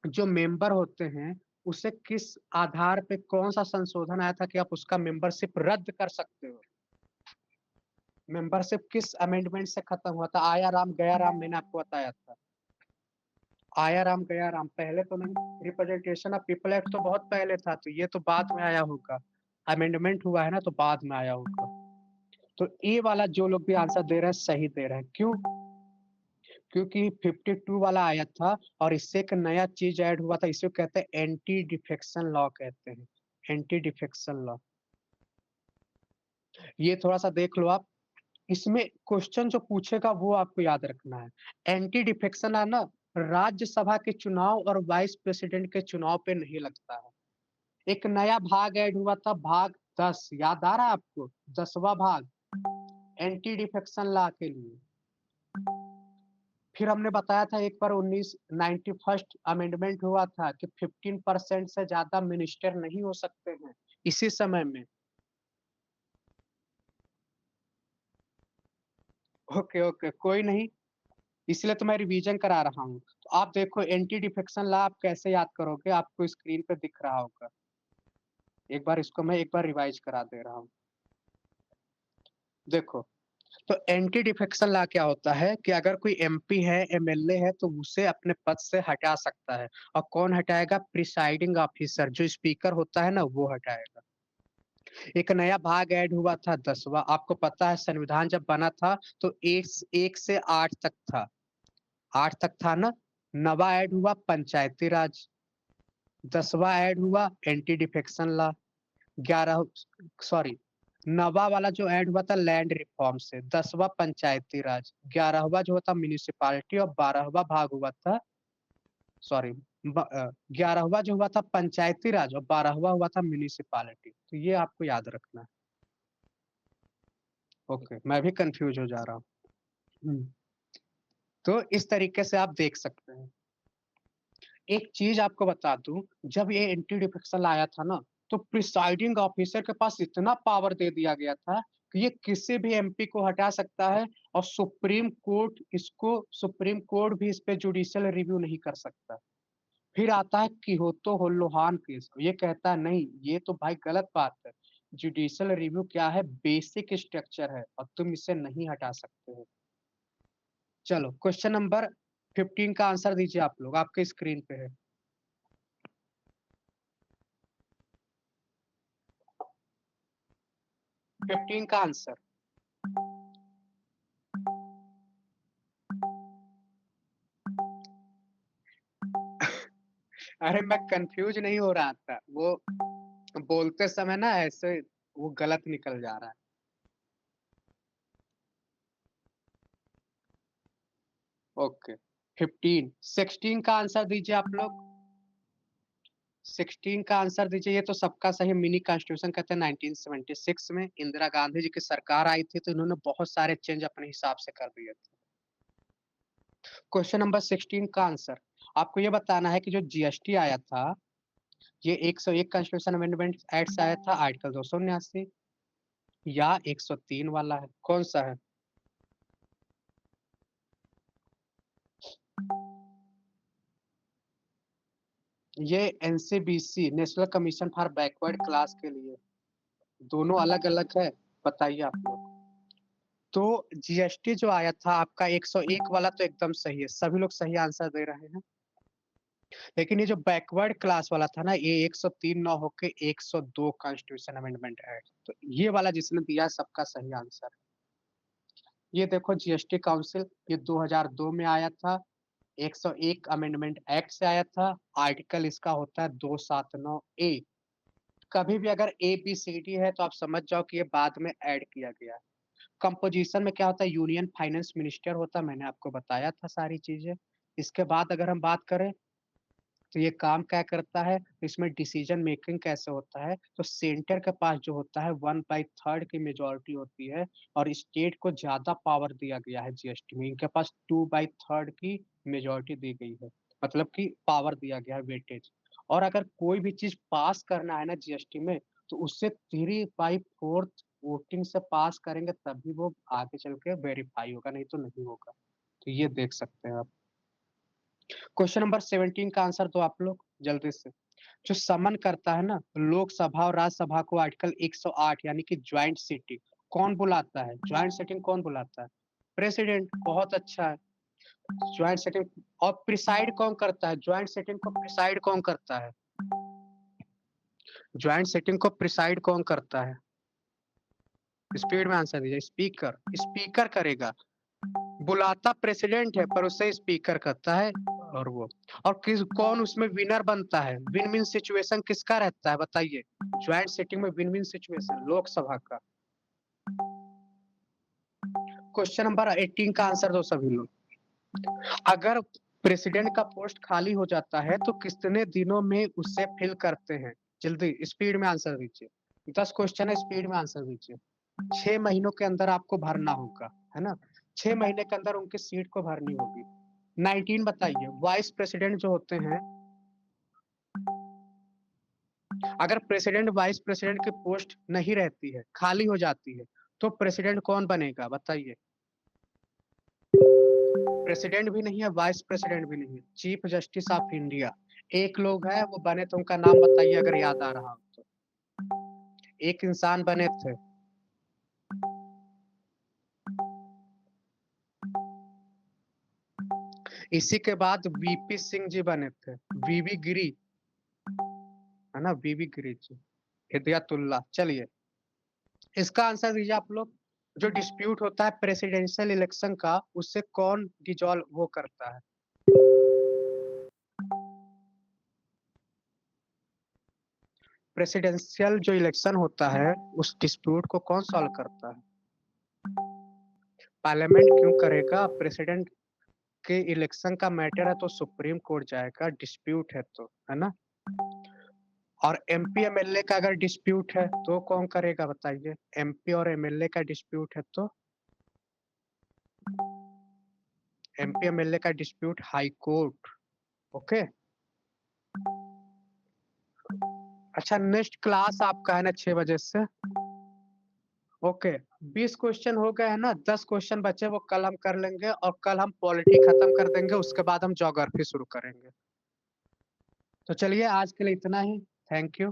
जो मेंबर होते हैं, उसे किस आधार पे कौन सा संशोधन आया था कि आप उसका मेंबरशिप रद्द कर सकते हो? मेंबरशिप किस अमेंडमेंट से खत्म हुआ था? आया राम गया राम, मैंने आपको बताया था। आया राम गया राम, पहले तो नहीं। रिप्रेजेंटेशन ऑफ पीपल एक्ट तो बहुत पहले था, तो ये तो बाद में आया होगा। अमेंडमेंट हुआ है ना, तो बाद में आया होगा। तो ए वाला जो लोग भी आंसर दे रहे हैं सही दे रहे हैं। क्यों? क्योंकि 52 वाला आया था, और इससे एक नया चीज ऐड हुआ था, इसे कहते हैं एंटी डिफेक्शन लॉ कहते हैं। एंटी डिफेक्शन लॉ, ये थोड़ा सा देख लो आप। इसमें क्वेश्चन जो पूछेगा वो आपको याद रखना है। एंटी डिफेक्शन लॉ ना राज्यसभा के चुनाव और वाइस प्रेसिडेंट के चुनाव पे नहीं लगता है। एक नया भाग ऐड हुआ था, भाग 10, याद आ रहा है आपको? 10वां भाग एंटी डिफेक्शन लॉ के लिए। फिर हमने बताया था एक बार 1991 अमेंडमेंट हुआ था कि 15% से ज्यादा मिनिस्टर नहीं हो सकते हैं इसी समय में। ओके, ओके, कोई नहीं, इसलिए तो मैं रिवीजन करा रहा हूँ। तो आप देखो एंटी डिफेक्शन लॉ आप कैसे याद करोगे, आपको स्क्रीन पे दिख रहा होगा। एक बार इसको मैं एक बार रिवाइज करा दे रहा हूँ। देखो, तो एंटी डिफेक्शन लॉ क्या होता है कि अगर कोई एमपी है, एमएलए है, तो उसे अपने पद से हटा सकता है। और कौन हटाएगा? प्रिसाइडिंग ऑफिसर, जो स्पीकर होता है ना, वो हटाएगा। एक नया भाग ऐड हुआ था, 10वां। आपको पता है संविधान जब बना था तो 1 से 8 तक था, 8 तक था ना। नवा ऐड हुआ पंचायती राज। 10वां ऐड हुआ एंटी डिफेक्शन लॉ। 11, सॉरी, नवा वाला जो ऐड हुआ था लैंड रिफॉर्म से। 10वां पंचायती राज। 11वां जो होता म्यूनिसिपालिटी, और 12वां भाग हुआ था, सॉरी, 11वां जो हुआ था पंचायती राज, और 12वां हुआ था म्यूनिसिपालिटी। तो ये आपको याद रखना है। ओके, मैं भी कंफ्यूज हो जा रहा हूँ। तो इस तरीके से आप देख सकते हैं। एक चीज आपको बता दूं, जब ये एंटी डिफेक्शन आया था ना, तो प्रिसाइडिंग ऑफिसर के पास इतना पावर दे दिया गया था कि ये किसी भी एमपी को हटा सकता है, और सुप्रीम कोर्ट भी इस पे जुडिशियल रिव्यू नहीं कर सकता। फिर आता है किहोतो होलोहान केस, ये कहता है नहीं, ये तो भाई गलत बात है। जुडिशियल रिव्यू क्या है, बेसिक स्ट्रक्चर है, और तुम इसे नहीं हटा सकते हो। चलो क्वेश्चन नंबर 15 का आंसर दीजिए आप लोग, आपके स्क्रीन पे है। फिफ्टीन का आंसर। अरे मैं कंफ्यूज नहीं हो रहा था, वो बोलते समय ना ऐसे वो गलत निकल जा रहा है। ओके, 15। 16 का आंसर दीजिए आप लोग। 16 का आंसर दीजिए। ये तो सबका सही, मिनी कॉन्स्टिट्यूशन कहते हैं। 1976 में इंदिरा गांधी जी की सरकार आई थी, तो इन्होंने बहुत सारे चेंज अपने हिसाब से कर दिए थे। क्वेश्चन नंबर 16 का आंसर, आपको ये बताना है कि जो जीएसटी आया था, ये 101 कॉन्स्टिट्यूशन अमेंडमेंट एक्ट से आया था, आर्टिकल 279, या 103 वाला है, कौन सा है? ये NCBC, national commission for backward class के लिए, दोनों अलग अलग है। बताइए आप लोग। तो जीएसटी जो आया था आपका 101 वाला, तो एकदम सही है, सभी लोग सही आंसर दे रहे हैं। लेकिन ये जो बैकवर्ड क्लास वाला था ना, ये 103 ना होके 102 कॉन्स्टिट्यूशन अमेंडमेंट है, तो ये वाला जिसने दिया सबका सही आंसर। ये देखो जीएसटी काउंसिल, ये 2002 में आया था, 101 अमेंडमेंट एक्ट से आया था, आर्टिकल इसका होता है 279 ए। कभी भी अगर ए बी सी डी है तो आप समझ जाओ कि ये बाद में ऐड किया गया है। कंपोजिशन में क्या होता है, यूनियन फाइनेंस मिनिस्टर होता है, मैंने आपको बताया था सारी चीजें। इसके बाद अगर हम बात करें तो ये काम क्या करता है, इसमें डिसीजन मेकिंग कैसे होता है, तो सेंटर के पास जो होता है 1/3 की मेजोरिटी होती है, और स्टेट को ज्यादा पावर दिया गया है जीएसटी में, इनके पास 2/3 की मेजोरिटी दी गई है, मतलब कि पावर दिया गया है, वेटेज। और अगर कोई भी चीज पास करना है ना जीएसटी में, तो उससे 3/4 वोटिंग से पास करेंगे तभी वो आगे चल के वेरीफाई होगा, नहीं तो नहीं होगा। तो ये देख सकते हैं आप। क्वेश्चन नंबर 17 का आंसर दो आप लोग जल्दी से। जो समन करता है ना लोकसभा और राज्यसभा को, आर्टिकल 108 यानी कि ज्वाइंट सीटिंग, कौन बुलाता है? ज्वाइंट सीटिंग कौन बुलाता है? प्रेसिडेंट। बहुत अच्छा है। Joint seating. और प्रिसाइड कौन करता है? ज्वाइंट सीटिंग को प्रिसाइड कौन करता है? ज्वाइंट सीटिंग को प्रिसाइड कौन करता है? स्पीड में आंसर दीजिए। स्पीकर। स्पीकर करेगा। बुलाता प्रेसिडेंट है, पर उससे स्पीकर करता है। और वो, और किस कौन उसमें विनर बनता है? विन विन सिचुएशन किसका रहता है बताइए? ज्वाइंट सेटिंग में विन विन सिचुएशन लोकसभा का। क्वेश्चन नंबर 18 का आंसर दो सभी लोग। अगर प्रेसिडेंट का पोस्ट खाली हो जाता है तो कितने दिनों में उसे फिल करते हैं? जल्दी स्पीड में आंसर दीजिए। 10 क्वेश्चन है, स्पीड में आंसर दीजिए। 6 महीनों के अंदर आपको भरना होगा, है ना? 6 महीने के अंदर उनकी सीट को भरनी होगी। 19 बताइए। वाइस प्रेसिडेंट जो होते हैं, अगर प्रेसिडेंट वाइस प्रेसिडेंट की पोस्ट नहीं रहती है, खाली हो जाती है, तो प्रेसिडेंट कौन बनेगा बताइए? प्रेसिडेंट भी नहीं है, वाइस प्रेसिडेंट भी नहीं है, चीफ जस्टिस ऑफ इंडिया। एक लोग है वो बने, तो उनका नाम बताइए अगर याद आ रहा हो तो। एक इंसान बने थे। इसी के बाद वीपी सिंह जी बने थे। वीवी गिरी, है ना, वीवी गिरी जी। हिदायतुल्लाह। चलिए इसका आंसर दीजिए आप लोग। जो डिस्प्यूट होता है प्रेसिडेंशियल इलेक्शन का, उससे कौन डिजॉल्व वो करता है? प्रेसिडेंशियल जो इलेक्शन होता है, उस डिस्प्यूट को कौन सॉल्व करता है? पार्लियामेंट क्यों करेगा? प्रेसिडेंट के इलेक्शन का मैटर है तो सुप्रीम कोर्ट जाएगा, डिस्प्यूट है तो, है ना? और एमपी एमएलए का अगर डिस्प्यूट है तो कौन करेगा बताइए? एमपी और एमएलए का डिस्प्यूट है तो एमपी एमएलए का डिस्प्यूट हाई कोर्ट। ओके। अच्छा, नेक्स्ट क्लास आपका है ना 6 बजे से। ओके। 20 क्वेश्चन हो गए हैं ना, 10 क्वेश्चन बचे वो कल हम कर लेंगे और कल हम पॉलिटी खत्म कर देंगे, उसके बाद हम ज्योग्राफी शुरू करेंगे। तो चलिए आज के लिए इतना ही। Thank you.